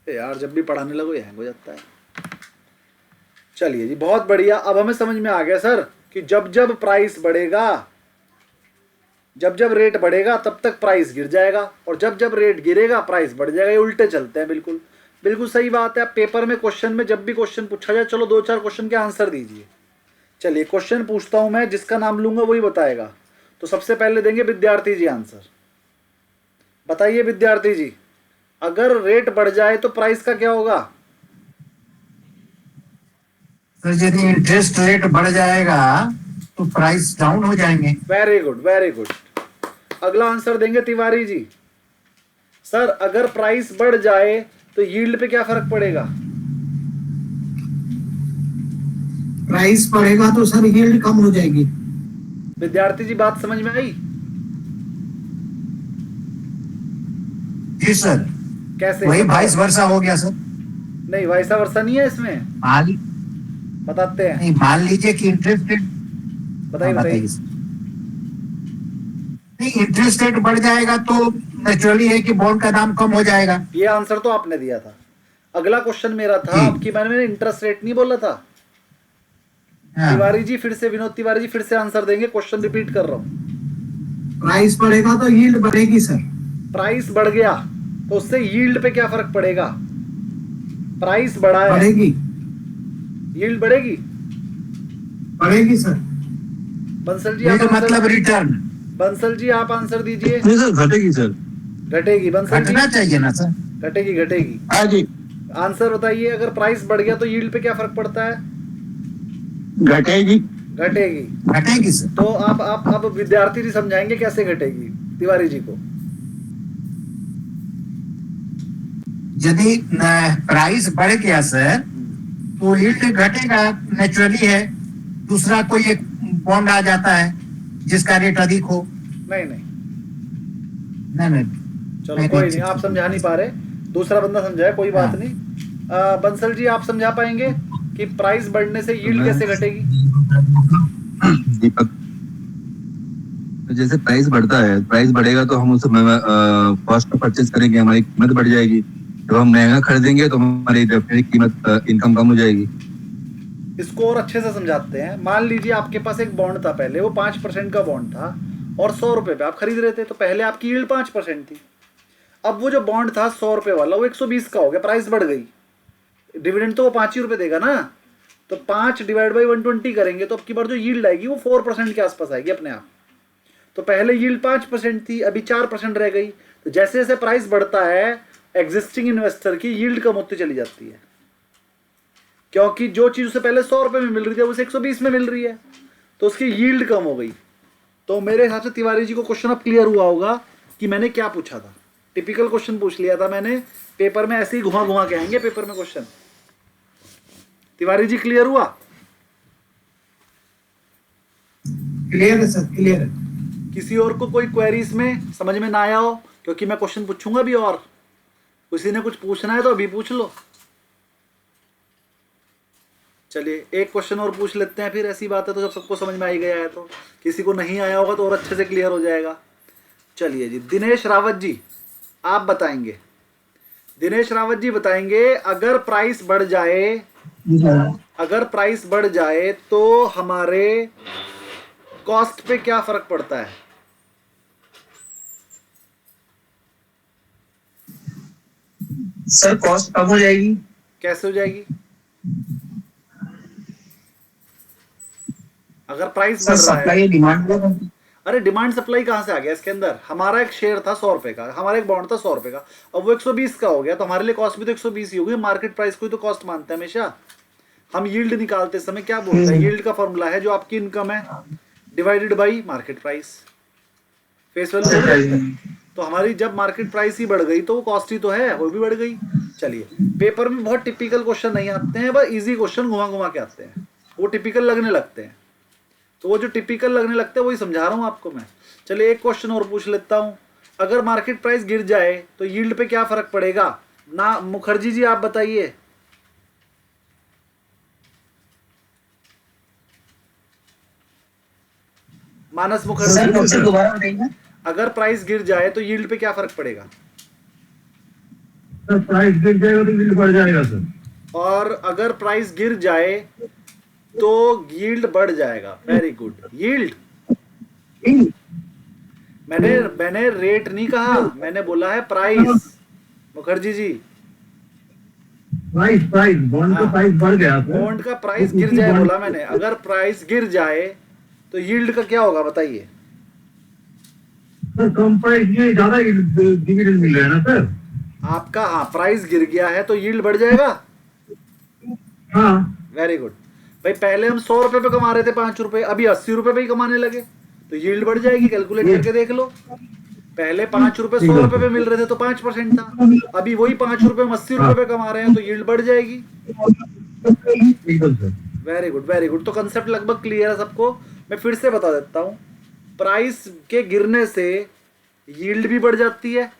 यार जब भी पढ़ाने लगो ये हैंग हो जाता है। चलिए जी, बहुत बढ़िया। अब हमें समझ में आ गया सर कि जब जब प्राइस बढ़ेगा, जब जब रेट बढ़ेगा तब तक प्राइस गिर जाएगा, और जब जब रेट गिरेगा प्राइस बढ़ जाएगा। ये उल्टे चलते हैं। बिल्कुल बिल्कुल सही बात है। आप पेपर में क्वेश्चन में जब भी क्वेश्चन पूछा जाए, चलो 2-4 क्वेश्चन के आंसर दीजिए। चलिए क्वेश्चन पूछता हूं मैं, जिसका नाम लूंगा वही बताएगा। तो सबसे पहले देंगे विद्यार्थी जी आंसर। बताइए विद्यार्थी जी, अगर रेट बढ़ जाए तो प्राइस का क्या होगा? सर यदि इंटरेस्ट रेट बढ़ जाएगा तो प्राइस डाउन हो जाएंगे। Very good very good. अगला आंसर देंगे तिवारी जी। सर अगर प्राइस बढ़ जाए तो यील्ड पे क्या फर्क पड़ेगा? प्राइस बढ़ेगा तो सर यील्ड कम हो जाएगी। विद्यार्थी जी बात समझ में आई? जी सर। कैसे? वही वाइस वर्सा हो गया सर। नहीं, वैसा वर्षा नहीं है इसमें, मान बताते हैं। नहीं, मान लीजिए कि इंटरेस्ट रेट, बताइए बताइए। सर। नहीं, इंटरेस्ट रेट बढ़ जाएगा तो नेचुरली है कि बॉन्ड का दाम कम हो जाएगा। ये आंसर तो आपने दिया था। अगला क्वेश्चन मेरा था, जी। आपकी मैंने इंटरेस्ट रेट नहीं बोला था। हाँ। तिवारी जी फिर से, विनोद तिवारी जी फिर से आंसर देंगे। क्वेश्चन रिपीट कर रहा हूं। प्राइस बढ़ेगा तो यील्ड बढ़ेगी सर। प्राइस बढ़ गया तो उससे यील्ड पे क्या फर्क पड़ेगा? प्राइस बढ़ा है, बढ़ेगी यील्ड बढ़ेगी। बढ़ेगी सर। बंसल जी ये आप तो आंसर- मतलब रिटर्न बंसल जी आप आंसर दीजिए। नहीं सर, घटेगी सर। घटेगी। बंसल जी घटना चाहिए ना सर। घटेगी घटेगी। हाँ जी, आंसर बताइए, अगर प्राइस बढ़ गया तो यील्ड पे क्या फर्क पड़ता है? घटेगी। घटेगी। घटेगी सर। तो आप अब विद्यार्थी जी समझाएंगे कैसे घटेगी तिवारी जी को। यदि प्राइस बढ़ गया सर तो यील्ड घटेगा, नेचुरली है। दूसरा कोई एक बॉन्ड आ जाता है जिसका रेट अधिक हो। नहीं नहीं, नहीं चलो नहीं, कोई नहीं, नहीं, आप ठीक, समझा नहीं पा रहे, दूसरा बंदा समझाए, कोई बात हाँ। नहीं। बंसल जी आप समझा पाएंगे कि प्राइस बढ़ने से यील्ड कैसे घटेगी? दीपक, तो जैसे प्राइस बढ़ता है, प्राइस बढ़ेगा तो हम उस कॉस्ट पर परचेज करेंगे, हमारी कीमत बढ़ जाएगी। जब हम महंगा खरीदेंगे तो हमारी डेफिनेटली कीमत इनकम कम हो जाएगी। इसको और अच्छे से समझाते हैं। मान लीजिए आपके पास एक बॉन्ड था पहले, वो 5% का बॉन्ड था और 100 रुपए पे आप खरीद रहे थे, तो पहले आपकी यील्ड 5% थी। अब वो जो बॉन्ड था 100 रुपए वाला, वो 120 का हो गया, प्राइस बढ़ गई। डिविडेंड तो वो 5 ही रुपए देगा ना, तो 5 डिवाइड बाई 120 करेंगे तो अब की बार जो यील्ड आएगी वो 4% के आसपास आएगी अपने आप। तो पहले यील्ड 5% थी, अभी 4% रह गई। तो जैसे जैसे प्राइस बढ़ता है, एग्जिस्टिंग इन्वेस्टर की यील्ड कम होती चली जाती है, क्योंकि जो चीज उसे पहले 100 रुपए में मिल रही थी उसे 120 में मिल रही है, तो उसकी यील्ड कम हो गई। तो मेरे हिसाब से तिवारी जी को क्वेश्चन अब क्लियर हुआ होगा कि मैंने क्या पूछा था। टिपिकल क्वेश्चन पूछ लिया था मैंने, पेपर में ऐसे ही घुमा घुमा के आएंगे पेपर में क्वेश्चन। तिवारी जी क्लियर हुआ? क्लियर है सर, क्लियर है। किसी और को कोई क्वेरीज में समझ में ना आया हो? क्योंकि मैं क्वेश्चन पूछूंगा भी, और किसी ने कुछ पूछना है तो अभी पूछ लो। चलिए एक क्वेश्चन और पूछ लेते हैं, फिर ऐसी बात है तो जब सबको समझ में आ ही गया है तो किसी को नहीं आया होगा तो और अच्छे से क्लियर हो जाएगा। चलिए जी, दिनेश रावत जी आप बताएंगे। दिनेश रावत जी बताएंगे, अगर प्राइस बढ़ जाए, अगर प्राइस बढ़ जाए तो हमारे कॉस्ट पे क्या फर्क पड़ता है? सर कॉस्ट कम हो जाएगी। कैसे हो जाएगी? अगर प्राइस बढ़ रहा है, डिमांड। अरे डिमांड सप्लाई कहाँ से आ गया इसके अंदर? हमारा एक शेयर था 100 रुपए का, हमारा एक बॉन्ड था 100 रुपए का, अब वो 120 का हो गया, तो हमारे लिए कॉस्ट भी तो 120 ही होगी। मार्केट प्राइस को ही तो कॉस्ट मानते हैं हमेशा हम। यील्ड निकालते समय क्या बोलते हैं? यील्ड का फॉर्मूला है जो आपकी इनकम है divided by market price, face value. तो हमारी जब मार्केट प्राइस ही बढ़ गई तो वो कॉस्ट ही तो है, वो भी बढ़ गई। चलिए, पेपर में बहुत टिपिकल क्वेश्चन नहीं आते हैं, बस इजी क्वेश्चन घुमा घुमा के आते हैं, वो टिपिकल लगने लगते हैं। तो वो जो टिपिकल लगने लगते हैं वही समझा रहा हूँ आपको मैं। चलिए एक क्वेश्चन और पूछ लेता हूँ। अगर मार्केट प्राइस गिर जाए तो यील्ड पे क्या फर्क पड़ेगा ना? मुखर्जी जी आप बताइए। मानस सर मुखर्जी, मुझसे दोबारा बताइए। अगर प्राइस गिर जाए तो यील्ड पे क्या फर्क पड़ेगा? सर प्राइस गिर जाएगा तो यील्ड बढ़ जाएगा सर। और अगर प्राइस गिर जाए तो यील्ड बढ़ जाएगा। Very good. यील्ड, मैंने मैंने रेट नहीं कहा, मैंने बोला है price. Mukherjee ji, price price bond का हाँ, प्राइस बढ़ गया सर। बॉन्ड का प्राइस गिर उसी जाए बॉन्ड बोला मैंने। अगर प्राइस गिर जाए तो यील्ड का क्या होगा बताइए? सर कम प्राइस में ज्यादा डिविडेंड मिल रहा है ना सर। आपका, हाँ, प्राइस गिर गया है तो यील्ड बढ़ जाएगा। हाँ वेरी गुड भाई। पहले हम 100 रुपए पे कमा रहे थे 5 रुपए, अभी 80 रुपए पे ही कमाने लगे तो यील्ड बढ़ जाएगी। कैलकुलेट करके देख लो। पहले 5 रुपए 100 रुपए पे मिल रहे थे तो 5% था, अभी वही 5 रुपए हम 80 रुपए पे कमा रहे हैं तो यील्ड बढ़ जाएगी। बिल्कुल sir. Very good, very good. तो कंसेप्ट लगभग क्लियर है सबको। मैं फिर से बता देता हूं, प्राइस के गिरने से यील्ड भी बढ़ जाती है,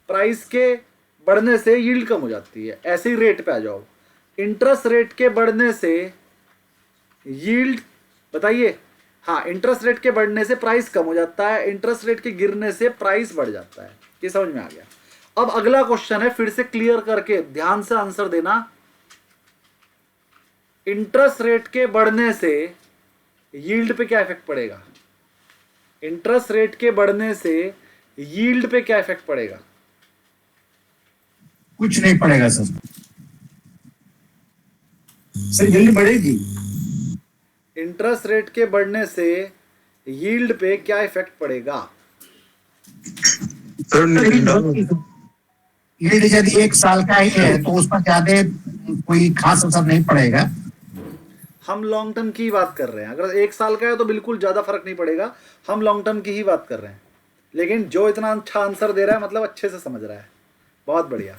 प्राइस के बढ़ने से यील्ड कम हो जाती है। ऐसे ही रेट पे आ जाओ। इंटरेस्ट रेट के बढ़ने से यील्ड, बताइए। हाँ, इंटरेस्ट रेट के बढ़ने से प्राइस कम हो जाता है, इंटरेस्ट रेट के गिरने से प्राइस बढ़ जाता है। ये समझ में आ गया। अब अगला क्वेश्चन है, फिर से क्लियर करके ध्यान से आंसर देना। इंटरेस्ट रेट के बढ़ने से यील्ड पे क्या इफेक्ट पड़ेगा? इंटरेस्ट रेट के बढ़ने से यील्ड पे क्या इफेक्ट पड़ेगा? कुछ नहीं पड़ेगा सर। सर यील्ड बढ़ेगी। इंटरेस्ट रेट के बढ़ने से यील्ड पे क्या इफेक्ट पड़ेगा? यील्ड यदि 1 साल का ही है तो उस पर ज्यादा कोई खास असर नहीं पड़ेगा। हम लॉन्ग टर्म की ही बात कर रहे हैं। अगर 1 साल का है तो बिल्कुल ज्यादा फर्क नहीं पड़ेगा। हम लॉन्ग टर्म की ही बात कर रहे हैं। लेकिन जो इतना अच्छा आंसर दे रहा है मतलब अच्छे से समझ रहा है। बहुत बढ़िया।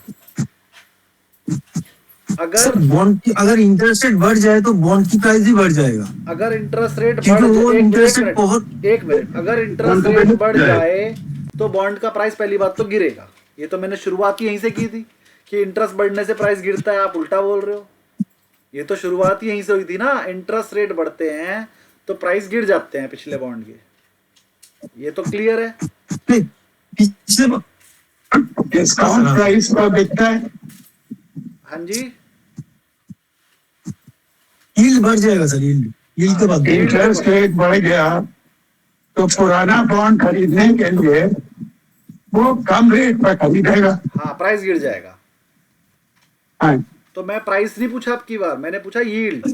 सर बॉन्ड की अगर इंटरेस्ट रेट बढ़ जाए तो बॉन्ड की प्राइस भी बढ़ जाएगा। अगर इंटरेस्ट रेट क्योंकि बढ़ वो जाए, इंटरेस्ट रेट बहुत एक मिनट, अगर इंटरेस्ट रेट बढ़ जाए तो बॉन्ड का प्राइस पहली बात तो गिरेगा। ये तो मैंने शुरुआत ही यहीं से की थी कि इंटरेस्ट बढ़ने से प्राइस गिरता है। आप उल्टा बोल रहे हो। ये तो शुरुआत ही यहीं से हुई थी ना। इंटरेस्ट रेट बढ़ते हैं तो प्राइस गिर जाते हैं पिछले बॉन्ड के। ये तो क्लियर है। पिछले डिस्काउंट प्राइस पर बिकता है। हाँ जी, यील्ड बढ़ जाएगा सर। यील्ड यील्ड के बाद इंटरेस्ट रेट बढ़ गया तो पुराना बॉन्ड खरीदने के लिए वो कम रेट पर खरीदेगा। हाँ, प्राइस गिर जाएगा। हाँ, तो मैं प्राइस नहीं पूछा आपकी बार, मैंने पूछा यील्ड।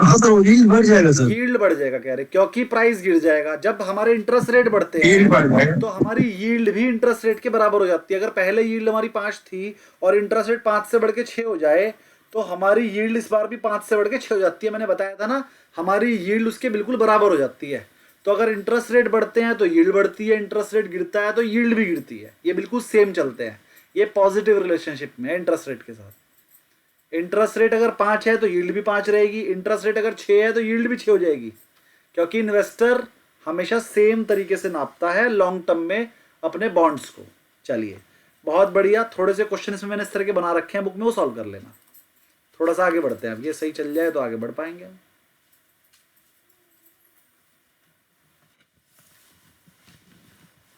हाँ सर यील्ड बढ़ जाएगा सर। यील्ड बढ़ जाएगा कह रहे, क्योंकि प्राइस गिर जाएगा। जब हमारे इंटरेस्ट रेट बढ़ते यील्ड बढ़ हैं जाएगा। तो हमारी यील्ड भी इंटरेस्ट रेट के बराबर हो जाती है। अगर पहले यील्ड हमारी 5 थी और इंटरेस्ट रेट 5 से बढ़ के 6 हो जाए तो हमारी यील्ड इस बार भी 5 से बढ़ के 6 हो जाती है। मैंने बताया था ना, हमारी यील्ड उसके बिल्कुल बराबर हो जाती है। तो अगर इंटरेस्ट रेट बढ़ते हैं तो यील्ड बढ़ती है, इंटरेस्ट रेट गिरता है तो यील्ड भी गिरती है। ये बिल्कुल सेम चलते हैं। ये पॉजिटिव रिलेशनशिप में है इंटरेस्ट रेट के साथ। इंटरेस्ट रेट अगर 5 है तो यील्ड भी 5 रहेगी, इंटरेस्ट रेट अगर 6 है तो यील्ड भी 6 हो जाएगी। क्योंकि इन्वेस्टर हमेशा सेम तरीके से नापता है लॉन्ग टर्म में अपने बॉन्ड्स को। चलिए, बहुत बढ़िया। थोड़े से क्वेश्चन में मैंने इस तरह के बना रखे हैं बुक में, वो सॉल्व कर लेना। थोड़ा सा आगे बढ़ते हैं। अब ये सही चल जाए तो आगे बढ़ पाएंगे हम।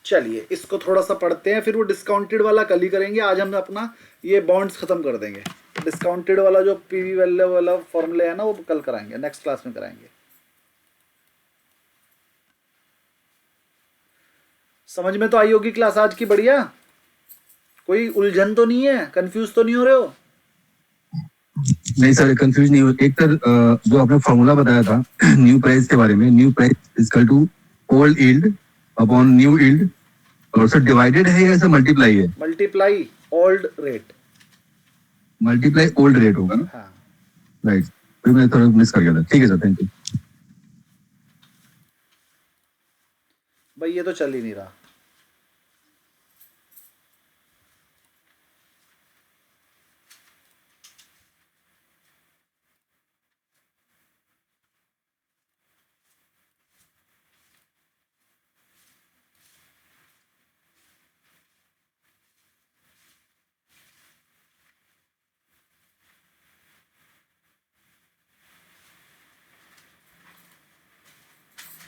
चलिए, इसको थोड़ा सा पढ़ते हैं, फिर वो डिस्काउंटेड वाला कल ही करेंगे। आज हम अपना ये बॉन्ड्स खत्म कर देंगे। डिस्काउंटेड वाला जो पीवी वैल्यू वाला फॉर्मूला है ना, वो कल कराएंगे, नेक्स्ट क्लास में कराएंगे। समझ में तो आई होगी क्लास आज की? बढ़िया। कोई उलझन तो नहीं है? कंफ्यूज तो नहीं हो रहे हो? नहीं सर, कंफ्यूज नहीं हो। एक सर जो आपने फॉर्मूला बताया था न्यू प्राइस के बारे में, new price equal to old yield upon new yield, और सर डिवाइडेड है या सर मल्टीप्लाई है? Multiply old rate. Multiply old rate होगा ना? हाँ, राइट, फिर मैं थोड़ा मिस कर गया था। ठीक है सर, थैंक यू। भाई ये तो चल ही नहीं रहा।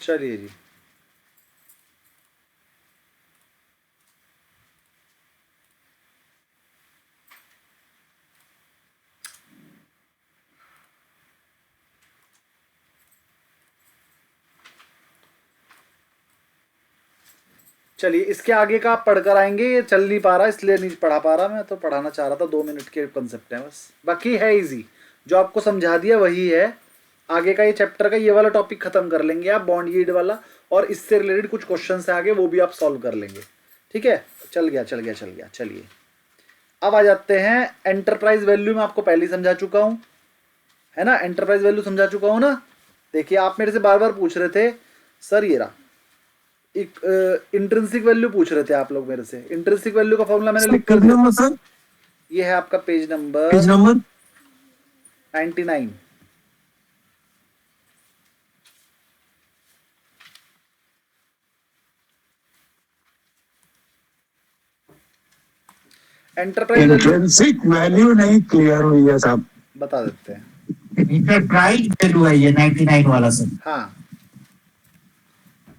चलिए जी, चलिए इसके आगे का आप पढ़कर आएंगे, ये चल नहीं पा रहा इसलिए नहीं पढ़ा पा रहा, मैं तो पढ़ाना चाह रहा था, 2 मिनट के कंसेप्ट हैं बस, बाकी है इजी, जो आपको समझा दिया वही है। आगे का ये चैप्टर का ये वाला टॉपिक खत्म कर लेंगे आप, बॉन्ड यील्ड वाला, और इससे रिलेटेड कुछ क्वेश्चन है आगे, वो भी आप सॉल्व कर लेंगे। ठीक है, चल गया चल गया चल गया। चलिए अब आ जाते हैं एंटरप्राइज वैल्यू, में आपको पहले ही समझा चुका हूँ, है ना, एंटरप्राइज वैल्यू समझा चुका हूँ ना। देखिए आप मेरे से बार बार पूछ रहे थे सर, ये रहा एक इंट्रिंसिक वैल्यू पूछ रहे थे आप लोग मेरे से, इंट्रिंसिक वैल्यू का फॉर्मूला मैंने लिख कर पेज दिया। नंबर सर, ये है आपका page number page number 99। Enterprise value intrinsic value नहीं क्लियर हुई है साहब। बता देते हैं। इंटरप्राइज वैल्यू है ये 99 वाला सर। हाँ,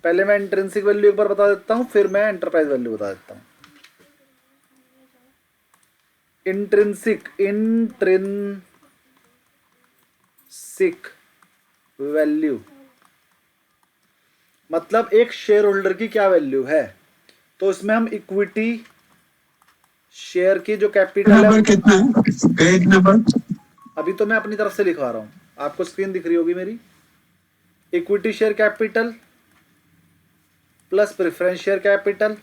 पहले मैं इंट्रिंसिक वैल्यू एक बार बता देता हूँ, फिर मैं एंटरप्राइज वैल्यू बता देता हूँ। इंट्रिंसिक वैल्यू मतलब एक शेयर होल्डर की क्या वैल्यू है, तो इसमें हम इक्विटी शेयर की जो कैपिटल नंबर है, कितना है? पेज नंबर अभी तो मैं अपनी तरफ से लिखवा रहा हूँ, आपको स्क्रीन दिख रही होगी मेरी। Equity share capital plus preference share capital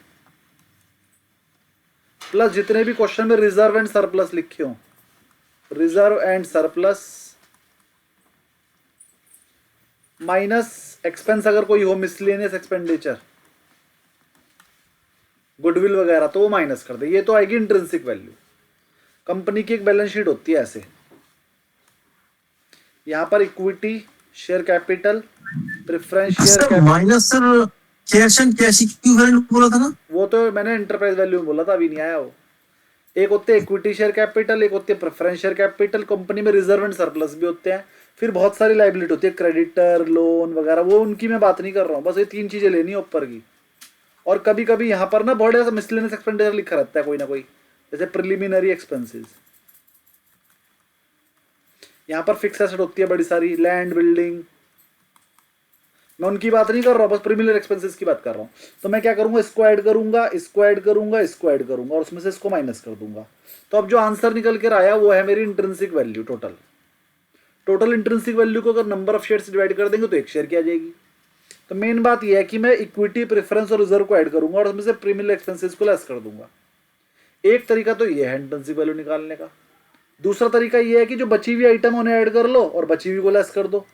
plus जितने भी क्वेश्चन में रिजर्व एंड सरप्लस लिखे हो, reserve and surplus, minus expense अगर कोई हो, मिसलेनियस एक्सपेंडिचर, गुडविल वगैरह, तो वो माइनस कर दे, ये तो आएगी इंट्रिंसिक वैल्यू। कंपनी की एक बैलेंस शीट होती है ऐसे, यहां पर equity share capital, preference share sir minus sir cash and cash equivalent बोला था ना, वो तो मैंने एंटरप्राइज वैल्यू में बोला था, अभी नहीं आया वो। एक होते हैं इक्विटी शेयर कैपिटल, एक होती है प्रेफरेंस शेयर कैपिटल, कंपनी में रिजर्व एंड सरप्लस भी होते हैं, फिर बहुत सारी लाइबिलिटी होती है, क्रेडिटर, लोन वगैरह, वो उनकी मैं बात नहीं कर रहा हूँ, बस ये 3 चीजें लेनी है ऊपर की। और कभी कभी यहाँ पर ना बहुत ऐसा मिसलेनियस एक्सपेंडिचर लिखा रहता है कोई ना कोई, जैसे प्रिलिमिनरी एक्सपेंसेस, यहाँ पर फिक्स एसेट होती है बड़ी सारी, लैंड, बिल्डिंग, मैं उनकी बात नहीं कर रहा हूँ, बस प्रीमियम एक्सपेंसेस की बात कर रहा हूँ। तो मैं क्या करूंगा, इसको ऐड करूंगा, इसको ऐड करूंगा, इसको ऐड करूंगा, और उसमें से इसको माइनस कर दूंगा। तो अब जो आंसर निकल कर आया वो है मेरी intrinsic value. Total intrinsic value को अगर नंबर ऑफ शेयर्स डिवाइड कर देंगे तो 1 शेयर की आ जाएगी। तो मेन बात यह है कि मैं इक्विटी, प्रेफरेंस और रिजर्व को ऐड करूंगा और उसमें से प्रीमियम एक्सपेंसेस को लेस कर दूंगा। एक तरीका तो ये है इंट्रिंसिक वैल्यू निकालने का। दूसरा तरीका ये है कि जो बची हुई आइटम उन्हें ऐड कर लो और बची हुई को लेस कर दो,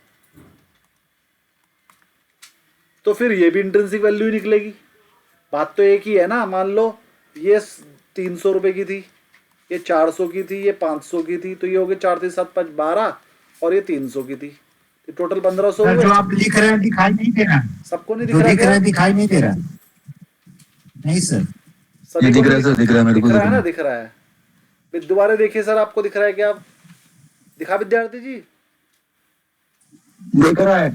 तो फिर ये भी इंट्रिंसिक वैल्यू ही निकलेगी। बात तो एक ही है ना, मान लो ये 300 रुपए की थी, ये 400 की थी, ये 500 की थी, तो ये हो गए 4 3 7 5 12, और ये 300 की थी, तो टोटल 1500 सर हुए। जो आप लिख रहे हैं दिखाई नहीं दे रहा, सबको नहीं जो दिख रहा लिख रहे क्या? हैं दिखाई नहीं दे रहा। नहीं सर, सभी ये को दिख रहा है सर, दिख रहा है मेरे को, दिख रहा है दिख ना, रहा है। दिख रहा है। फिर दोबारा देखिए सर, आपको दिख रहा है क्या? दिखा विद्यार्थी जी? दिख रहा है।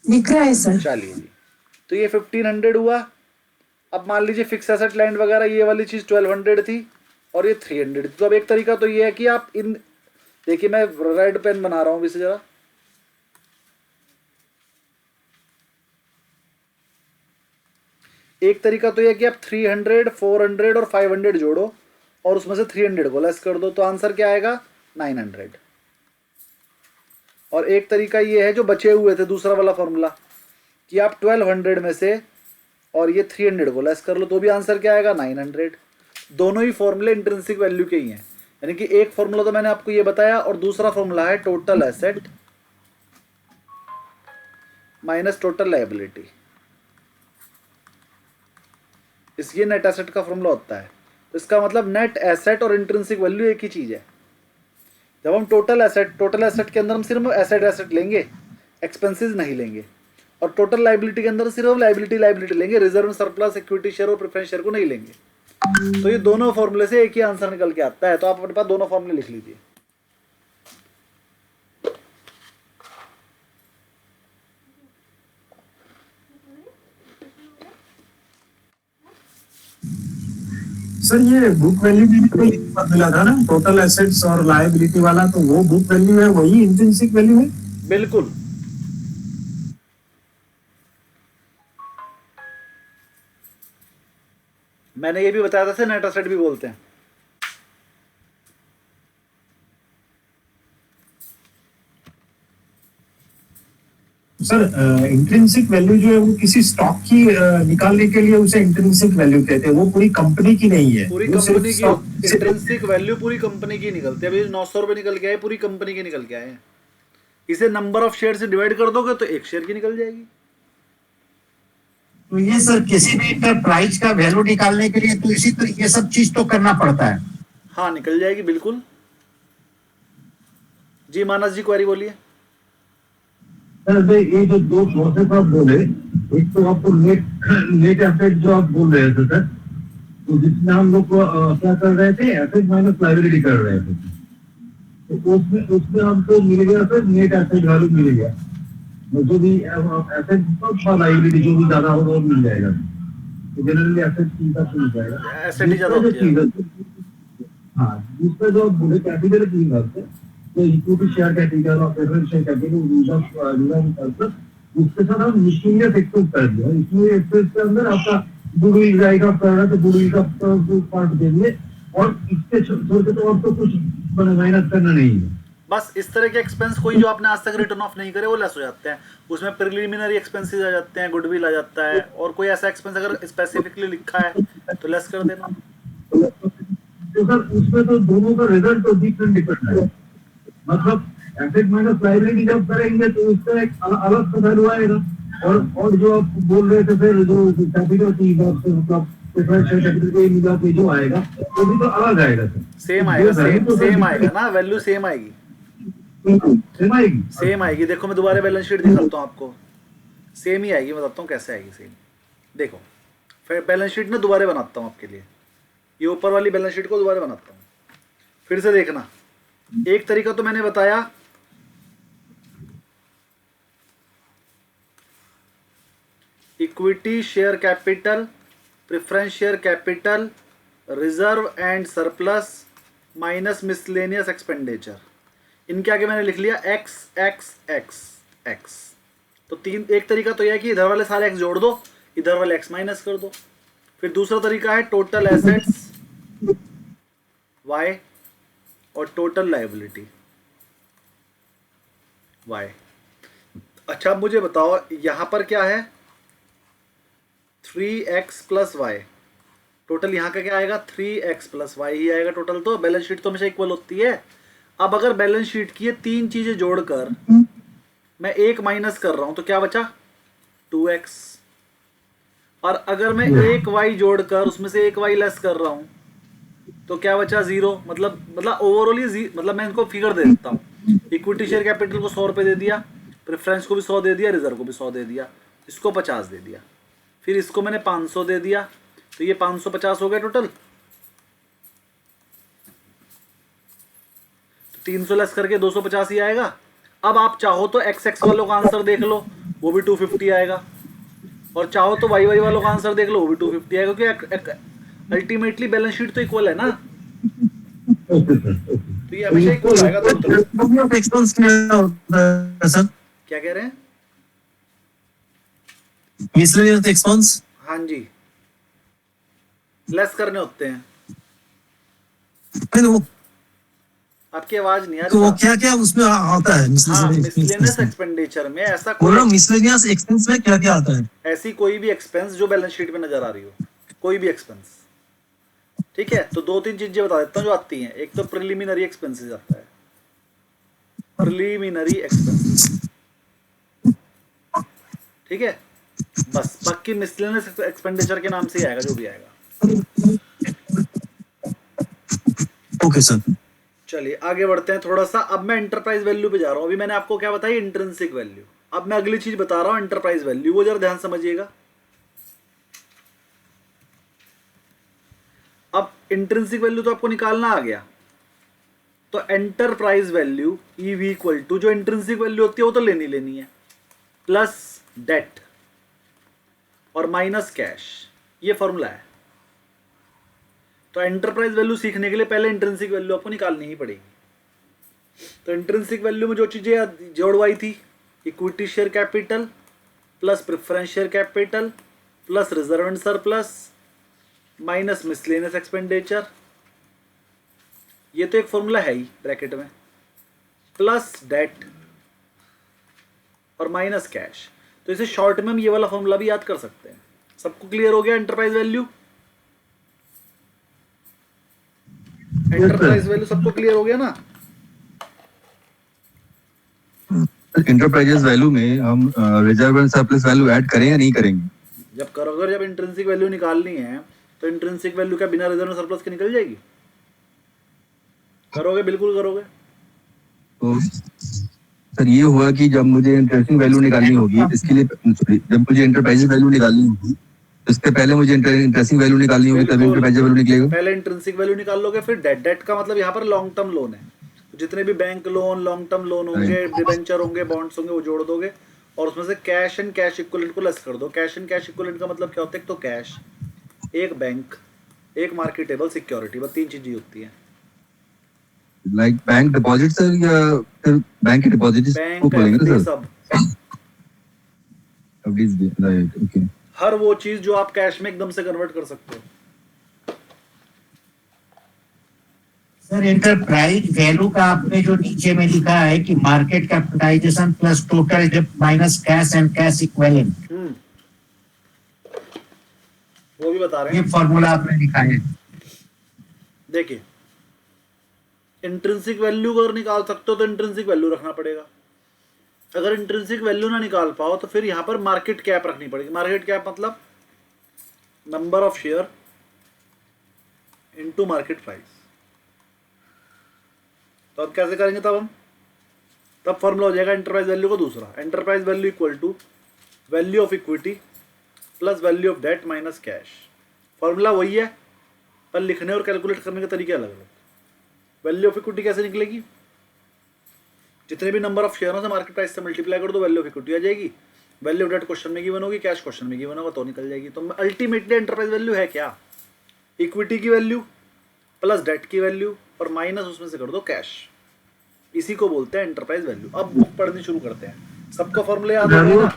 दिख रहा है सर। चलिए जी, तो ये 1500 हुआ। अब मान लीजिए फिक्स एसेट, लैंड वगैरह, ये वाली चीज 1200 थी और ये 300 थी। तो अब एक तरीका तो ये है कि आप इन, देखिए मैं रेड पेन बना रहा हूं इसे जरा, एक तरीका तो ये है कि आप 300, 400 और 500 जोड़ो और उसमें से 300 को लेस कर दो, तो आंसर क्या आएगा? 900। और एक तरीका ये है जो बचे हुए थे, दूसरा वाला फॉर्मूला, कि आप 1200 में से और ये 300 को लेस कर लो, तो भी आंसर क्या आएगा? 900। दोनों ही फॉर्मूले इंट्रिंसिक वैल्यू के ही हैं, यानी कि एक फॉर्मूला तो मैंने आपको ये बताया और दूसरा फॉर्मूला है total asset minus total liability. इस ये नेट एसेट का फॉर्मूला होता है। तो इसका मतलब नेट एसेट और इंट्रिंसिक वैल्यू एक ही चीज है। जब हम टोटल एसेट के अंदर हम सिर्फ एसेट लेंगे, एक्सपेंसेस नहीं लेंगे, और टोटल लाइबिलिटी के अंदर सिर्फ लाइबिलिटी लेंगे, रिजर्व, सरप्लस, इक्विटी शेयर और प्रेफरेंस शेयर को नहीं लेंगे। तो ये दोनों फॉर्मूले से एक ही आंसर निकल के आता है। तो आप अपने पास दोनों फॉर्मूले लिख लीजिए। सर ये बुक वैल्यू भी कोई मिला था ना, टोटल एसेट्स और लायबिलिटी वाला, तो वो बुक वैल्यू है, वही इंट्रिंसिक वैल्यू है। बिल्कुल। मैंने ये भी बताया था, नेट एसेट भी बोलते हैं। सर इंट्रिंसिक वैल्यू जो है वो किसी स्टॉक की निकालने के लिए उसे इंट्रिंसिक वैल्यू कहते हैं, वो पूरी कंपनी की नहीं है, पूरी वो सिर्फ कंपनी की stock से- इंट्रिंसिक वैल्यू पूरी कंपनी की निकलती है। अभी 900 रुपए निकल के आए, पूरी कंपनी के निकल के आए हैं। इसे नंबर ऑफ शेयर से डिवाइड कर दोगे तो एक शेयर की निकल जाएगी। तो ये सर किसी भी इंटरप्राइज का वैल्यू निकालने के लिए तो इसी तो ये सब चीज तो करना पड़ता है। हाँ, निकल जाएगी बिल्कुल। जी मानस जी, क्वेरी बोलिए। सर भाई ये जो दो प्रोसेस आप बोले, एक तो आपको नेट एसेट जो आप बोल रहे थे सर, तो जिसमें हम लोग को क्या कर रहे थे, एसेट माइनस लायबिलिटी कर रहे थे, तो उसमें हमको मिल गया सर नेट एसेट वैल्यू मिल गया, जो भी एसेट और लायबिलिटी जो भी ज्यादा होगा वो मिल जाएगा। तो जनरली एसेट की हिसाब से मिल जाएगा, एसेट ही ज्यादा होती है। हाँ, दूसरा जो आप बोले कैपिटल की हिसाब से, तो इक्विटी शेयर कैपिटल और प्रेफरेंस शेयर कैपिटल, उसके साथ हम मिसलेनियस एक्सपेंस कर दिया। इसमें एक्सपेंस के अंदर आपका गुडविल जाएगा, तो गुडविल का पार्ट देंगे, और इसके छोड़ के तो और तो कुछ माइनस करना नहीं है। बस इस तरह के एक्सपेंस कोई जो आपने आज तक रिटर्न ऑफ नहीं करे वो लेस हो जाते हैं। उसमें प्रिलिमिनरी एक्सपेंसेस आ जाते हैं, गुडविल आ जाता है, और कोई ऐसा एक्सपेंस अगर स्पेसिफिकली लिखा है तो लेस कर देना। तो सर उसमें तो दोनों का रिजल्ट तो डिफरेंट है। मतलब एसेट माइनस लायबिलिटी जब करेंगे तो उसका एक अलग वैल्यू आएगा, और जो आप बोल रहे थे फिर जो कैपिटल की हिसाब से, मतलब प्रेफरेंस शेयर कैपिटल के हिसाब से जो आएगा वो भी तो अलग आएगा सर। सेम आएगा, सेम आएगा ना, वैल्यू सेम आएगी, सेम आएगी। सेम आएगी। देखो मैं दोबारा बैलेंस शीट दिखाता हूँ आपको, सेम ही आएगी। बताता हूँ कैसे आएगी सेम। देखो फिर बैलेंस शीट ना दोबारा बनाता हूँ आपके लिए, ये ऊपर वाली बैलेंस शीट को दोबारा बनाता हूँ, फिर से देखना। एक तरीका तो मैंने बताया, equity share capital, preference share capital, reserve and surplus minus miscellaneous expenditure. इनके आगे मैंने लिख लिया एक्स एक्स एक्स एक्स। तो तीन, एक तरीका तो यह है कि इधर वाले सारे एक्स जोड़ दो, इधर वाले एक्स माइनस कर दो। फिर दूसरा तरीका है टोटल एसेट्स वाई और टोटल लायबिलिटी वाई। अच्छा अब मुझे बताओ यहां पर क्या है, 3x प्लस वाई। टोटल यहाँ का क्या आएगा, 3x प्लस वाई ही आएगा टोटल। तो बैलेंस शीट तो हमेशा इक्वल होती है। अब अगर बैलेंस शीट की ये तीन चीजें जोड़कर मैं एक माइनस कर रहा हूं तो क्या बचा, 2x। और अगर मैं एक y जोड़कर उसमें से एक y लेस कर रहा हूं तो क्या बचा, 0। मतलब ओवरऑल मतलब मैं इनको फिगर दे देता हूँ। इक्विटी शेयर कैपिटल को 100 रुपये दे दिया, प्रेफरेंस को भी 100 दे दिया, रिजर्व को भी 100 दे दिया, इसको 50 दे दिया, फिर इसको मैंने 500 दे दिया, तो ये 550 हो गया टोटल। तो 300 लेस करके 250 ही आएगा। अब आप चाहो तो एक्स एक्स वालों का आंसर देख लो, वो भी 250 आएगा, और चाहो तो वाई वाई वालों का आंसर देख लो, वो भी 250 आएगा, क्योंकि अल्टीमेटली बैलेंस शीट तो इक्वल है ना। तो ये हमेशा इक्वल आएगा दोनों तरफ। एक्सपेंस क्या होता है सर? क्या कह रहे हैं? Miscellaneous expense? हाँ जी, लेस करने होते हैं। फिर वो आपकी आवाज नहीं आ तो वो रही। क्या क्या उसमें आता है? हाँ, मिसलेनियस एक्सपेंडिचर में ऐसा मिसलेनियस एक्सपेंस में क्या क्या आता है? ऐसी कोई भी एक्सपेंस जो बैलेंस शीट में नजर आ रही हो, कोई भी एक्सपेंस। ठीक है, तो दो तीन चीजें बता देता हूँ जो आती हैं। एक तो प्रिलिमिनरी एक्सपेंसेस आता है, प्रिलिमिनरी एक्सपेंसेस, ठीक है। बस बाकी मिसलेनियस एक्सपेंडिचर के नाम से ही आएगा जो भी आएगा। Okay sir. चलिए आगे बढ़ते हैं थोड़ा सा। अब मैं एंटरप्राइज वैल्यू पे जा रहा हूँ। अभी मैंने आपको क्या बताया, इंट्रिंसिक वैल्यू। अब मैं अगली चीज बता रहा हूँ, एंटरप्राइज वैल्यू। वो जरा ध्यान समझिएगा। अब इंट्रिंसिक वैल्यू तो आपको निकालना आ गया, तो enterprise value EV equal to, जो इंट्रिंसिक वैल्यू होती है वो तो लेनी है, प्लस डेट और माइनस कैश। ये फॉर्मूला है। तो एंटरप्राइज वैल्यू सीखने के लिए पहले इंट्रिंसिक वैल्यू आपको निकालनी ही पड़ेगी। तो इंट्रिंसिक वैल्यू में जो चीजें जोड़वाई थी, equity share capital plus preference share capital plus reserve and surplus minus miscellaneous expenditure, ये तो एक फॉर्मूला है ही ब्रैकेट में, प्लस डेट और माइनस कैश। तो इसे शॉर्ट में हम ये वाला फॉर्मूला भी याद कर सकते हैं। सबको क्लियर हो गया एंटरप्राइज वैल्यू? एंटरप्राइज वैल्यू सबको क्लियर हो गया ना? इंटरप्राइजेस वैल्यू में हम reserve and surplus value add करें या नहीं करेंगे? जब करोगे, जब इंट्रिंसिक वैल्यू निकालनी है तो इंट्रिंसिक वैल्यू क्या बिना रिजर्व एंड सरप्लस के निकल जाएगी? करोगे, बिल्कुल करोगे। तो सर ये हुआ कि जब मुझे इंटरेस्टिंग वैल्यू निकालनी होगी, इसके लिए सॉरी, जब मुझे इंटरप्राइजेस वैल्यू निकालनी होगी इससे पहले मुझे इंटरेस्टिंग वैल्यू निकालनी होगी, तभी इंटरप्राइजेस वैल्यू निकलेगा। पहले इंट्रिंसिक वैल्यू निकाल लोगे, फिर डेट। डेट का मतलब यहाँ पर लॉन्ग टर्म लोन है, जितने भी bank loan, long term loan होंगे, डिबेंचर होंगे, बॉन्ड्स होंगे, वो जोड़ दोगे और उसमें से कैश एंड कैश इक्विवेलेंट को लेस कर दो। कैश एंड कैश इक्विवेलेंट का मतलब क्या होता है? एक तो कैश, एक बैंक, एक मार्केटेबल सिक्योरिटी, बस तीन चीजें होती हैं। लाइक बैंक डिपॉजिट सर, या फिर बैंक के डिपॉजिट्स को बोलेंगे बैंक, ना एफडी, सर? सब, एफडीज भी, राइट, ओके। हर वो चीज जो आप कैश में एकदम से कन्वर्ट कर सकते हो। सर एंटरप्राइज वैल्यू का आपने जो नीचे में लिखा है कि market capitalisation plus total debt minus cash and cash equivalent, वो भी बता रहे ये हैं। फॉर्मूला आपने लिखा है। देखिए, इंट्रिंसिक वैल्यू अगर निकाल सकते हो तो इंट्रिंसिक वैल्यू रखना पड़ेगा। अगर इंट्रिंसिक वैल्यू ना निकाल पाओ तो फिर यहाँ पर मार्केट कैप रखनी पड़ेगी। मार्केट कैप मतलब number of share into market price. तो अब कैसे करेंगे? तब फॉर्मूला हो जाएगा एंटरप्राइज वैल्यू का दूसरा। Enterprise value equal to value of equity plus value of debt minus cash. Formula वही है पर लिखने और कैलकुलेट करने के तरीके अलग अलग। वैल्यू ऑफ इक्विटी कैसे निकलेगी? जितने भी नंबर ऑफ शेयरों से मार्केट प्राइस से मल्टीप्लाई कर दो, वैल्यू ऑफ इक्विटी आ जाएगी। वैल्यू ऑफ डेट क्वेश्चन में गिवन होगी, कैश क्वेश्चन में गिवन होगा, तो निकल जाएगी। तो अल्टीमेटली एंटरप्राइज वैल्यू है क्या? इक्विटी की वैल्यू प्लस डेट की वैल्यू और माइनस उसमें से कर दो कैश। इसी को बोलते हैं एंटरप्राइज वैल्यू। अब बुक पढ़नी शुरू करते हैं। सबका फॉर्मूला याद हो गया ना?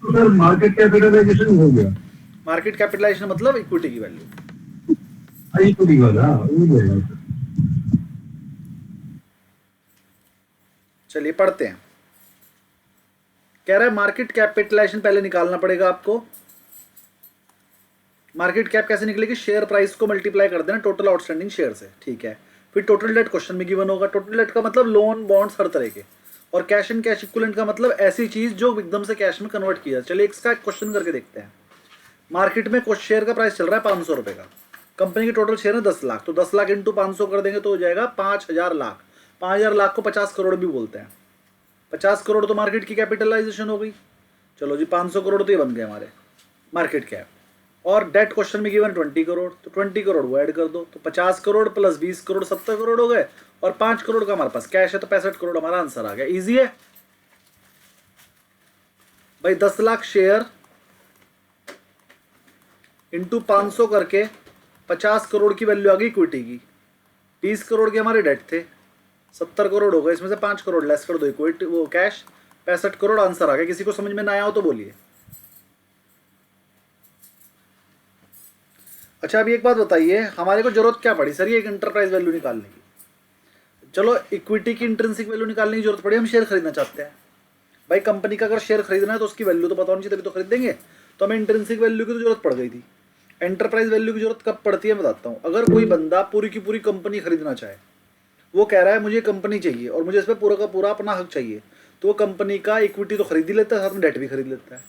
सर मार्केट कैपिटलाइजेशन हो गया, मार्केट कैपिटलाइजेशन मतलब इक्विटी की वैल्यू। इक्विटी वाला हो गया। चलिए पढ़ते हैं। कह रहा है मार्केट कैपिटलाइजेशन पहले निकालना पड़ेगा आपको। मार्केट कैप कैसे निकलेगी? शेयर प्राइस को मल्टीप्लाई कर देना टोटल आउटस्टैंडिंग शेयर से, ठीक है। फिर टोटल डेट क्वेश्चन में गिवन होगा। टोटल डेट का मतलब लोन, बॉन्ड्स, हर तरह के। और कैश एंड कैश इक्विवेलेंट का मतलब ऐसी चीज जो एकदम से कैश में कन्वर्ट किया। चलिए इसका एक क्वेश्चन करके देखते हैं। मार्केट में कुछ शेयर का प्राइस चल रहा है 500 रुपए का। कंपनी के टोटल शेयर है 10 लाख, तो 10 लाख इंटू 500 कर देंगे तो हो जाएगा 5000 लाख। 5000 लाख को 50 करोड़ भी बोलते हैं। 50 करोड़ तो मार्केट की कैपिटलाइजेशन हो गई। चलो जी, 500 करोड़ तो ये बन गए हमारे मार्केट कैप। और डेट क्वेश्चन में गिवन 20 करोड़, तो 20 करोड़ वो ऐड कर दो, तो 50 करोड़ प्लस 20 करोड़ 70 करोड़ हो गए। और 5 करोड़ का हमारे पास कैश है तो 65 करोड़ हमारा आंसर आ गया। इजी है भाई। 10 लाख शेयर इंटू 500 करके 50 करोड़ की वैल्यू आ गई इक्विटी की। 20 करोड़ के हमारे डेट थे, 70 करोड़ हो गए। इसमें से 5 करोड़ लेस कर दो इक्विटी, वो कैश, 65 करोड़ आंसर आ गया। किसी को समझ में ना आया हो तो बोलिए। अच्छा, अभी एक बात बताइए, हमारे को जरूरत क्या पड़ी सर ये एक एंटरप्राइज वैल्यू निकालने की? चलो इक्विटी की इंट्रिंसिक वैल्यू निकालने की जरूरत पड़ी, हम शेयर खरीदना चाहते हैं। भाई कंपनी का अगर शेयर खरीदना है तो उसकी वैल्यू तो पता होनी चाहिए, तभी तो खरीदेंगे। तो हमें इंट्रिंसिक वैल्यू की तो जरूरत पड़ गई थी। एंटरप्राइज वैल्यू की जरूरत कब पड़ती है बताता हूँ। अगर कोई बंदा पूरी की पूरी कंपनी खरीदना चाहे, वो कह रहा है मुझे कंपनी चाहिए और मुझे इस पर पूरा का पूरा अपना हक चाहिए, तो वो कंपनी का इक्विटी तो खरीद ही लेता है, साथ में डेट भी खरीद लेता है।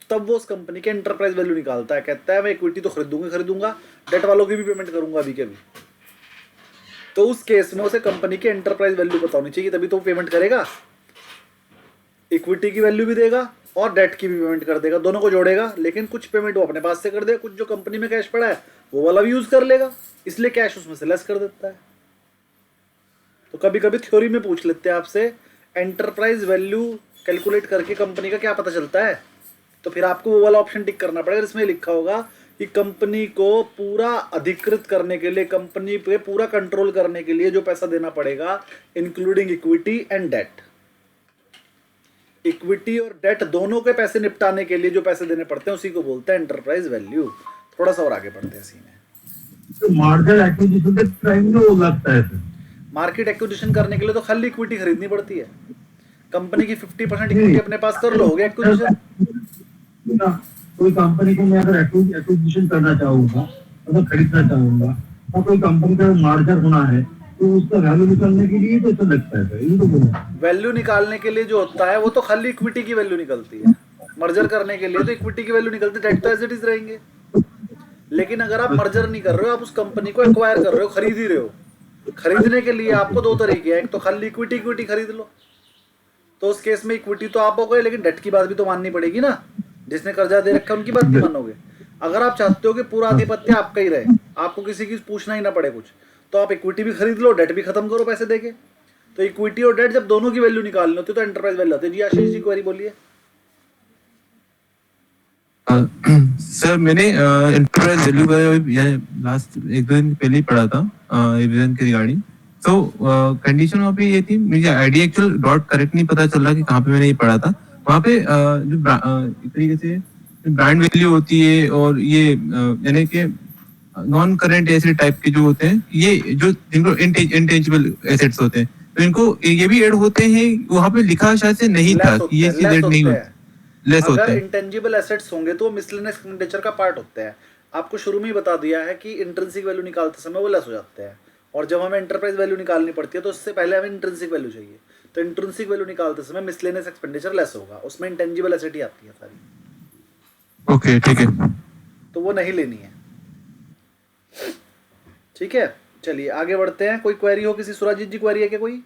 तब वो उस कंपनी के एंटरप्राइज वैल्यू निकालता है, कहता है मैं इक्विटी तो खरीदूंगा, डेट वालों की भी पेमेंट करूंगा अभी के अभी। तो उस केस में उसे कंपनी की एंटरप्राइज वैल्यू पता होनी चाहिए, तभी तो वो पेमेंट करेगा। इक्विटी की वैल्यू भी देगा और डेट की भी पेमेंट कर देगा, दोनों को जोड़ेगा। लेकिन कुछ पेमेंट वो अपने पास से कर देगा, कुछ जो कंपनी में कैश पड़ा है वो वाला भी यूज कर लेगा, इसलिए कैश उसमें से लेस कर देता है। तो कभी कभी थ्योरी में पूछ लेते हैं आपसे, एंटरप्राइज वैल्यू कैलकुलेट करके कंपनी का क्या पता चलता है? तो फिर आपको वो वाला ऑप्शन टिक करना पड़ेगा जिसमें लिखा होगा कि कंपनी को पूरा अधिकृत करने के लिए, कंपनी पे पूरा कंट्रोल करने के लिए जो पैसा देना पड़ेगा, including equity and debt, equity और डेट दोनों के पैसे निपटाने के लिए जो पैसे देने पड़ते हैं उसी को बोलते हैं एंटरप्राइज वैल्यू। थोड़ा सा और आगे बढ़ते हैं इसी में। तो मार्जिन एक्विजिशन के टाइम में वो लगता है सर। मार्केट एक्विजिशन करने के लिए तो खाली इक्विटी खरीदनी पड़ती है। कंपनी की 50% इक्विटी अपने पास कर लो, हो गया एक्विजिशन। कोई कंपनी को मैं अगर एक्विजिशन करना चाहूंगा, अगर खरीदना चाहूंगा, तो कोई कंपनी का मार्जिन होना है तो उसका वैल्यू निकालने के लिए तो लगता है सर, ये तो बोलो। वैल्यू निकालने के लिए जो होता है वो तो खाली इक्विटी की वैल्यू निकलती है। मर्जर करने के लिए तो इक्विटी की वैल्यू निकलती है, डेट तो एज इट इज रहेंगे। लेकिन अगर आप मर्जर नहीं कर रहे हो, आप उस कंपनी को एक्वायर कर रहे हो, खरीद ही रहे हो, खरीदने के लिए आपको दो तरीके हैं, एक तो खाली इक्विटी खरीद लो, तो उस केस में इक्विटी तो आप हो गए, लेकिन डेट की बात भी तो माननी पड़ेगी ना, जिसने कर्जा दे रखा है उनकी बात नहीं मानोगे। अगर आप चाहते हो कि पूरा आधिपत्य आपका ही रहे, आपको किसी की पूछना ही ना पड़े कुछ, तो आप इक्विटी भी खरीद लो, डेट भी खत्म करो पैसे देके। तो इक्विटी और डेट जब दोनों की वैल्यू निकालनी होती है तो एंटरप्राइज वैल्यू होती है। जी आशीष जी क्वेरी बोलिए। सर मैंने एंटरप्राइज वैल्यू का लास्ट एक दो दिन पहले ही पढ़ा था रिवीजन के रिगार्डिंग। तो कंडीशन वहाँ पे ये थी, मुझे आईडिया एक्चुअल डॉट करेक्ट नहीं पता चल रहा कि कहाँ पे मैंने ये पढ़ा था। वहाँ पे जो एक तरीके से ब्रांड वैल्यू होती है और ये यानी कि नॉन करंट एसेट टाइप के जो होते हैं, ये जो जिनको इंटेंजिबल एसेट्स होते हैं, तो इनको ये भी ऐड होते हैं। वहाँ पे लिखा शायद से नहीं था कि ये चीज ऐड नहीं होती, लेस होते अगर हैं। इंटेंजिबल एसेट्स होंगे तो वो मिसलेनियस एक्सपेंडिचर का पार्ट होते हैं। आपको शुरू में ही बता दिया है कि इंट्रिंसिक वैल्यू निकालते समय वो लेस हो जाते हैं, और जब हमें एंटरप्राइज वैल्यू निकालनी पड़ती है तो उससे पहले हमें इंट्रिंसिक वैल्यू चाहिए। तो इंट्रिंसिक वैल्यू निकालते समय मिसलेनियस एक्सपेंडिचर लेस होगा, उसमें इंटेंजिबल एसेट ही आती है सारी। ओके ठीक है, तो वो नहीं लेनी है। ठीक है, चलिए आगे बढ़ते हैं। कोई क्वेरी हो किसी? सुराजीत जी क्वेरी है क्या कोई?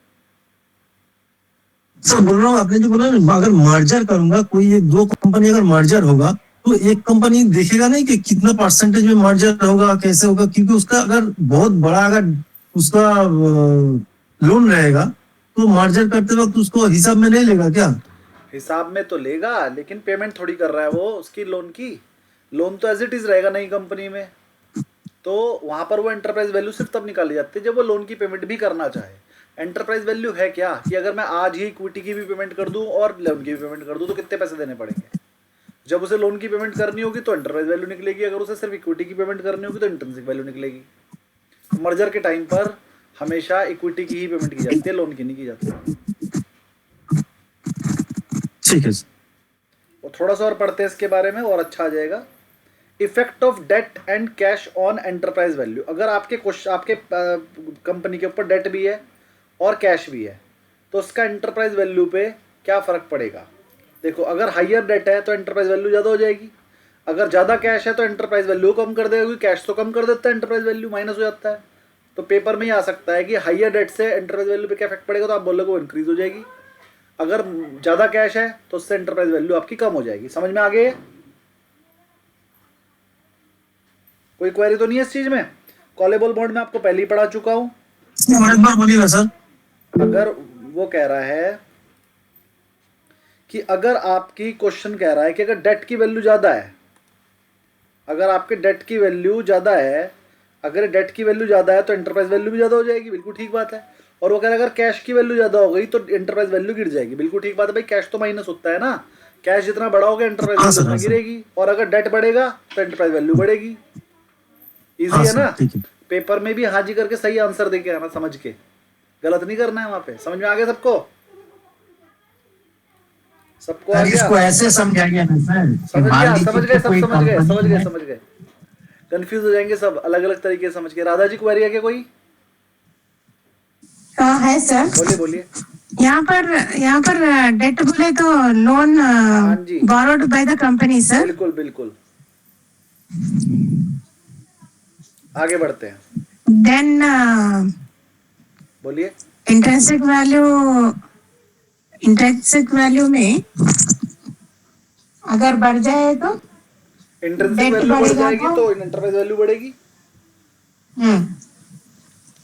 सर बोल रहा हूँ, आपने जो बोला ना, अगर मर्जर करूंगा, कोई एक दो कंपनी अगर मर्जर होगा तो एक कंपनी देखेगा नहीं कि कितना परसेंटेज में मर्जर होगा, कैसे होगा, क्योंकि उसका अगर बहुत बड़ा अगर उसका लोन रहेगा तो मर्जर करते वक्त उसको हिसाब में नहीं लेगा क्या? हिसाब में तो लेगा, लेकिन पेमेंट थोड़ी कर रहा है वो उसकी लोन की। लोन तो एज इट इज रहेगा नई कंपनी में, तो वहां पर वो एंटरप्राइज वैल्यू सिर्फ तब निकाली जाती है जब वो लोन की पेमेंट भी करना चाहे। एंटरप्राइज वैल्यू है क्या कि अगर मैं आज ही इक्विटी की भी पेमेंट कर दूं और लोन की भी पेमेंट कर दूं तो कितने पैसे देने पड़ेंगे। जब उसे लोन की पेमेंट करनी होगी तो एंटरप्राइज वैल्यू निकलेगी, अगर उसे सिर्फ इक्विटी की पेमेंट करनी होगी तो इंट्रिंसिक वैल्यू निकलेगी। मर्जर के टाइम पर हमेशा इक्विटी की ही पेमेंट की जाती है, लोन की नहीं की जाती। ठीक है। वो थोड़ा सा और पढ़ते हैं इसके बारे में और अच्छा आ जाएगा। Effect of debt and cash on enterprise value. अगर आपके कंपनी के ऊपर डेट भी है और कैश भी है तो उसका एंटरप्राइज वैल्यू पे क्या फर्क पड़ेगा। देखो, अगर हाइयर डेट है तो एंटरप्राइज वैल्यू ज़्यादा हो जाएगी, अगर ज़्यादा कैश है तो एंटरप्राइज वैल्यू कम कर देगा, क्योंकि कैश तो कम कर देता है, एंटरप्राइज वैल्यू माइनस हो जाता है। तो पेपर में ही आ सकता है कि हाइयर डेट से एंटरप्राइज वैल्यू पे क्या इफेक्ट पड़ेगा, तो आप बोलोगे वो इंक्रीज हो जाएगी। अगर ज़्यादा कैश है तो उससे एंटरप्राइज वैल्यू आपकी कम हो जाएगी। समझ में आ गए? कोई क्वेरी तो नहीं है इस चीज में? कॉलेबल बॉन्ड में आपको पहले ही पढ़ा चुका हूं। एक बार बोलिएगा सर। अगर वो कह रहा है कि अगर आपकी क्वेश्चन कह रहा है कि अगर डेट की वैल्यू ज्यादा है, अगर आपके डेट की वैल्यू ज्यादा है, अगर डेट की वैल्यू ज्यादा है तो एंटरप्राइज वैल्यू भी ज्यादा हो जाएगी, बिल्कुल ठीक बात है। और वो कह रहा है अगर कैश की वैल्यू ज्यादा हो गई तो एंटरप्राइज वैल्यू गिर जाएगी, बिल्कुल ठीक बात है भाई। कैश तो माइनस होता है ना, कैश जितना बड़ा होगा एंटरप्राइज वैल्यू उतना गिरेगी, और अगर डेट बढ़ेगा तो एंटरप्राइज वैल्यू बढ़ेगी। इजी है ना? पेपर में भी हाँ जी करके सही आंसर देके आना, समझ के, गलत नहीं करना है वहां पे। समझ में आ गया सबको? सबको आ गया? इसको ऐसे समझाइए ना सर। समझ गया? समझ गए सब? कोई समझ गए? कंपनी समझ गए? है। समझ गए? कंफ्यूज हो जाएंगे सब, अलग अलग तरीके से समझ के। राधा जी क्वेरी है क्या कोई? हाँ है सर। बोलिए बोलिए। यहाँ पर डेट बोले तो लोन जी। borrowed by the company सर। बिल्कुल बिल्कुल। आगे बढ़ते हैं, देन बोलिए। इंट्रिंसिक वैल्यू में अगर बढ़ जाए तो इंट्रिंसिक Debt वैल्यू बढ़ बढ़ेगा जाएगी तो एंटरप्राइज वैल्यू बढ़ेगी।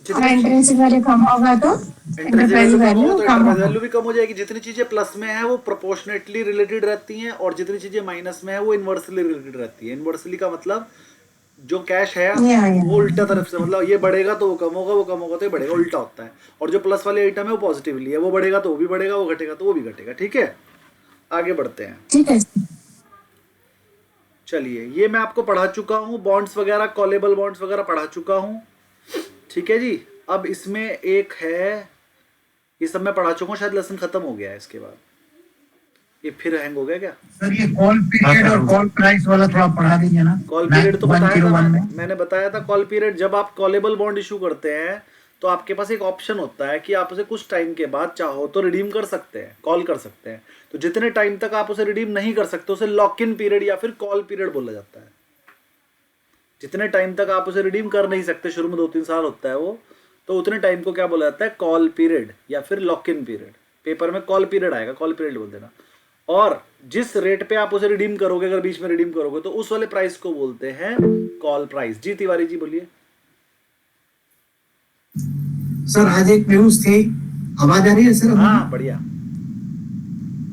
और इंट्रिंसिक वैल्यू कम होगा तो एंटरप्राइज वैल्यू कम एंटरप्राइज होगा। वैल्यू भी कम हो जाएगी। जितनी चीजें प्लस में है वो प्रोपोर्शनेटली रिलेटेड रहती हैं, और जितनी चीजें माइनस में है वो इन्वर्सली रिलेटेड रहती है। इन्वर्सली का मतलब जो कैश है Yeah. वो उल्टा तरफ से, मतलब ये बढ़ेगा तो वो कम होगा, वो कम होगा तो ये बढ़ेगा, उल्टा होता है। और जो प्लस वाले आइटम है वो पॉजिटिवली है, वो बढ़ेगा तो वो भी बढ़ेगा, वो घटेगा तो वो भी घटेगा। ठीक है, आगे बढ़ते हैं। ठीक है सर। चलिए, ये मैं आपको पढ़ा चुका हूँ, बॉन्ड्स वगैरह, कॉलेबल बॉन्ड्स वगैरह पढ़ा चुका हूँ। ठीक है जी। अब इसमें एक है, ये सब मैं पढ़ा चुका हूँ, शायद लेसन खत्म हो गया है इसके बाद। ये फिर हैंग हो गया क्या? सर ये कॉल पीरियड और कॉल प्राइस वाला थोड़ा पढ़ा दीजिए ना। कॉल पीरियड तो बताया था 101 में। मैंने बताया था। कॉल पीरियड, जब आप कॉलेबल बॉन्ड इशू करते हैं तो आपके पास एक ऑप्शन होता है कि आप उसे कुछ टाइम के बाद चाहो तो रिडीम कर सकते हैं, कॉल कर सकते हैं। तो जितने टाइम तक आप उसे रिडीम नहीं कर सकते उसे लॉक इन पीरियड या फिर कॉल पीरियड बोला जाता है। जितने टाइम तक आप उसे रिडीम कर नहीं सकते, शुरू में 2-3 साल होता है वो, तो उतने टाइम को क्या बोला जाता है? कॉल पीरियड या फिर लॉक इन पीरियड। पेपर में कॉल पीरियड आएगा, कॉल पीरियड बोल देना। और जिस रेट पे आप उसे रिडीम करोगे, अगर बीच में रिडीम करोगे, तो उस वाले प्राइस को बोलते हैं कॉल प्राइस। जी तिवारी जी बोलिए। सर आज एक न्यूज थी, आवाज आ रही है सर? हाँ बढ़िया।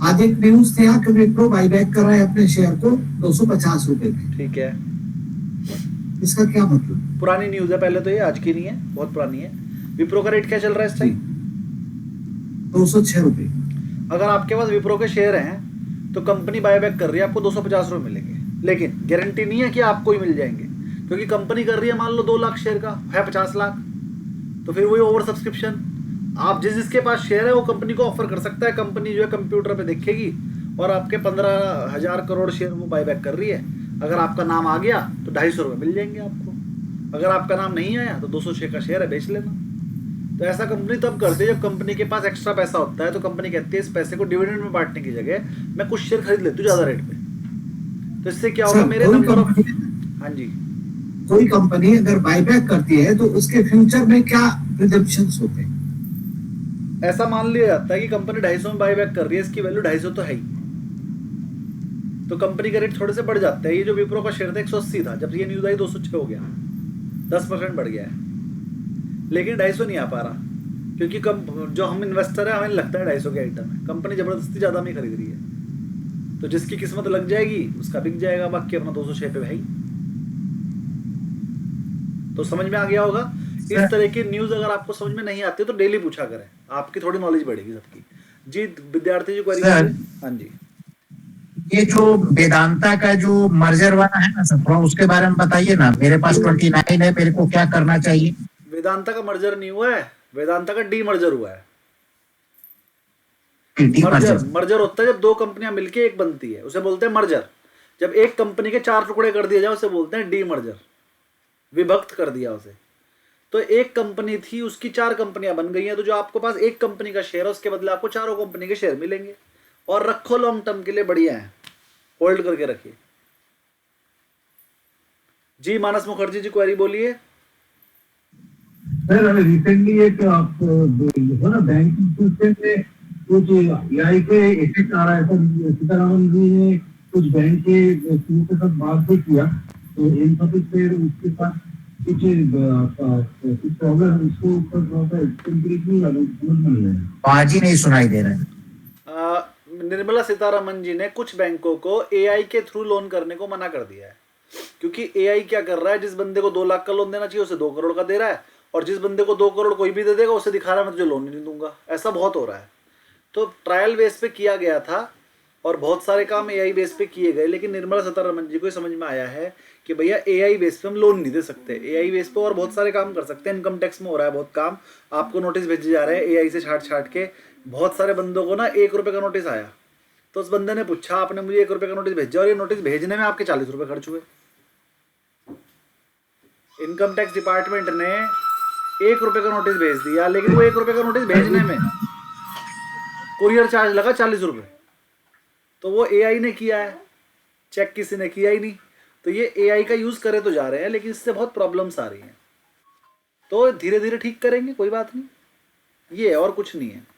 आज एक न्यूज थी कि विप्रो बाईबैक कर रहा है अपने शेयर को 250 रुपए पे। ठीक है, इसका क्या मतलब? पुरानी न्यूज है पहले तो, ये आज की नहीं है, बहुत पुरानी है। विप्रो का रेट क्या चल रहा है इस टाइम? 206 रुपए। अगर आपके पास विप्रो के शेयर हैं तो कंपनी बायबैक कर रही है, आपको 250 रुपये मिलेंगे। लेकिन गारंटी नहीं है कि आपको ही मिल जाएंगे, क्योंकि कंपनी कर रही है मान लो 2 लाख शेयर का है 50 लाख, तो फिर वही ओवर सब्सक्रिप्शन। आप जिसके पास शेयर है वो कंपनी को ऑफर कर सकता है। कंपनी जो है कंप्यूटर पे देखेगी और आपके 15,000 करोड़ शेयर वो बायबैक कर रही है। अगर आपका नाम आ गया तो 250 रुपये मिल जाएंगे आपको। अगर आपका नाम नहीं आया तो 206 का शेयर है, बेच लेना। तो ऐसा कंपनी तब करती है जब कंपनी के पास एक्स्ट्रा पैसा होता है, तो कंपनी कहती है इस पैसे को डिविडेंड में बांटने की जगह मैं कुछ शेयर खरीद लेती हूँ ज्यादा रेट पे। तो इससे क्या होगा, मेरे नंबर ऑफ, हाँ जी, कोई कंपनी अगर बाईबैक करती है तो उसके फ्यूचर में क्या रिडम्पशंस होते हैं? ऐसा मान लिया जाता है कि कंपनी 250 में बाईबैक कर रही है, इसकी वैल्यू 250 तो है ही, तो कंपनी का रेट थोड़े से बढ़ जाता है। ये जो विप्रो का शेयर था 180 था, जब ये न्यूज आई 206 हो गया, 10% बढ़ गया है। लेकिन 250 नहीं आ पा रहा, क्योंकि जो हम इन्वेस्टर है हमें लगता है 250 के आइटम है, कंपनी जबरदस्ती ज्यादा में खरीद रही है। तो जिसकी किस्मत लग जाएगी उसका बिक जाएगा, बाकी अपना 206 पे भाई। तो समझ में आ गया होगा। इस तरह की न्यूज अगर आपको समझ में नहीं आती तो डेली पूछा करें, आपकी थोड़ी नॉलेज बढ़ेगी सबकी। जी विद्यार्थी जी क्वेरी। हाँ जी, ये जो वेदांता का जो मर्जर वाला है ना सर, थोड़ा उसके बारे में बताइए ना। मेरे पास 29 है, मेरे को क्या करना चाहिए? वेदांता का मर्जर नहीं हुआ है, वेदांता का डी मर्जर हुआ है। मर्जर होता है जब 2 कंपनियां मिलके एक बनती है, उसे बोलते हैं मर्जर। जब एक कंपनी के 4 टुकड़े कर दिए जाए उसे बोलते हैं डी मर्जर, विभक्त कर दिया उसे। तो एक कंपनी थी, उसकी 4 कंपनियां बन गई हैं, तो जो आपके पास एक कंपनी का शेयर है उसके बदले आपको 4 कंपनी के शेयर मिलेंगे। और रखो लॉन्ग टर्म के लिए, बढ़िया है, होल्ड करके रखिए। जी मानस मुखर्जी जी क्वेरी बोलिए। सर अभी रिसेंटली एक हो ना बैंकिंग सिस्टम में कुछ एआई के इफेक्ट आ रहा है सर। सीतारामन जी ने कुछ बैंक के सीईओ के साथ बात भी किया, तो इन सब पे उसके साथ कुछ प्रॉब्लम उसको ऊपर बाजी नहीं सुनाई दे रहा है। निर्मला सीतारमन जी ने कुछ बैंकों को एआई के थ्रू लोन करने को मना कर दिया है, क्योंकि एआई क्या कर रहा है, जिस बंदे को 2 लाख का लोन देना चाहिए उसे 2 करोड़ का दे रहा है, और जिस बंदे को 2 करोड़ कोई भी दे देगा उसे दिखा रहा है मैं तुझे लोन नहीं दूंगा। ऐसा बहुत हो रहा है। तो ट्रायल बेस पे किया गया था और बहुत सारे काम एआई बेस पे किए गए, लेकिन निर्मला सीतारमन जी को समझ में आया है कि भैया एआई बेस पे हम लोन नहीं दे सकते। एआई बेस पे और बहुत सारे काम कर सकते हैं। इनकम टैक्स में हो रहा है बहुत काम, आपको नोटिस भेजे जा रहे हैं एआई से छाट के। बहुत सारे बंदों को ना 1 रुपये का नोटिस आया, तो उस बंदे ने पूछा आपने मुझे 1 रुपये का नोटिस भेजा और ये नोटिस भेजने में आपके 40 रुपये खर्च हुए। इनकम टैक्स डिपार्टमेंट ने 1 रुपये का नोटिस भेज दिया, लेकिन वो 1 रुपये का नोटिस भेजने में कुरियर चार्ज लगा 40 रुपये। तो वो एआई ने किया है, चेक किसी ने किया ही नहीं। तो ये एआई का यूज करे तो जा रहे हैं, लेकिन इससे बहुत प्रॉब्लम्स आ रही हैं। तो धीरे धीरे ठीक करेंगे, कोई बात नहीं, ये और कुछ नहीं है।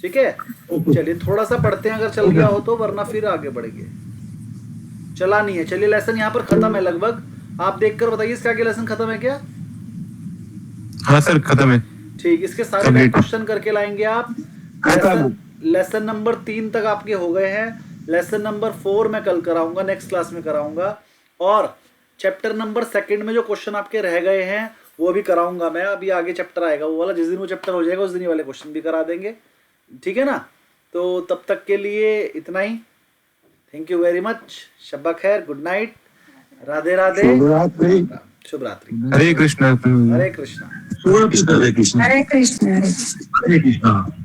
ठीक है, चलिए थोड़ा सा पढ़ते हैं अगर चल गया हो तो, वरना फिर आगे बढ़ेंगे। चला नहीं है, चलिए लेसन यहाँ पर खत्म है लगभग। आप देखकर बताइए इसका आगे लेसन खत्म है क्या? हाँ सर खत्म है। ठीक, इसके सारे क्वेश्चन करके लाएंगे आप। लेसन नंबर 3 तक आपके हो गए हैं। लेसन नंबर 4 मैं कल कराऊंगा, नेक्स्ट क्लास में कराऊंगा। और चैप्टर नंबर 2 में जो क्वेश्चन आपके रह गए हैं वो अभी कराऊंगा मैं। अभी आगे चैप्टर आएगा वो वाला, जिस दिन वो चैप्टर हो जाएगा उस दिन ये वाले क्वेश्चन भी करा देंगे, ठीक है ना। तो तब तक के लिए इतना ही। Thank you very much. शब्बा खैर, गुड नाइट, राधे राधे, शुभ रात्रि। हरे कृष्णा। हरे कृष्णा। हरे कृष्ण। हरे कृष्ण हरे कृष्ण। हरे कृष्ण।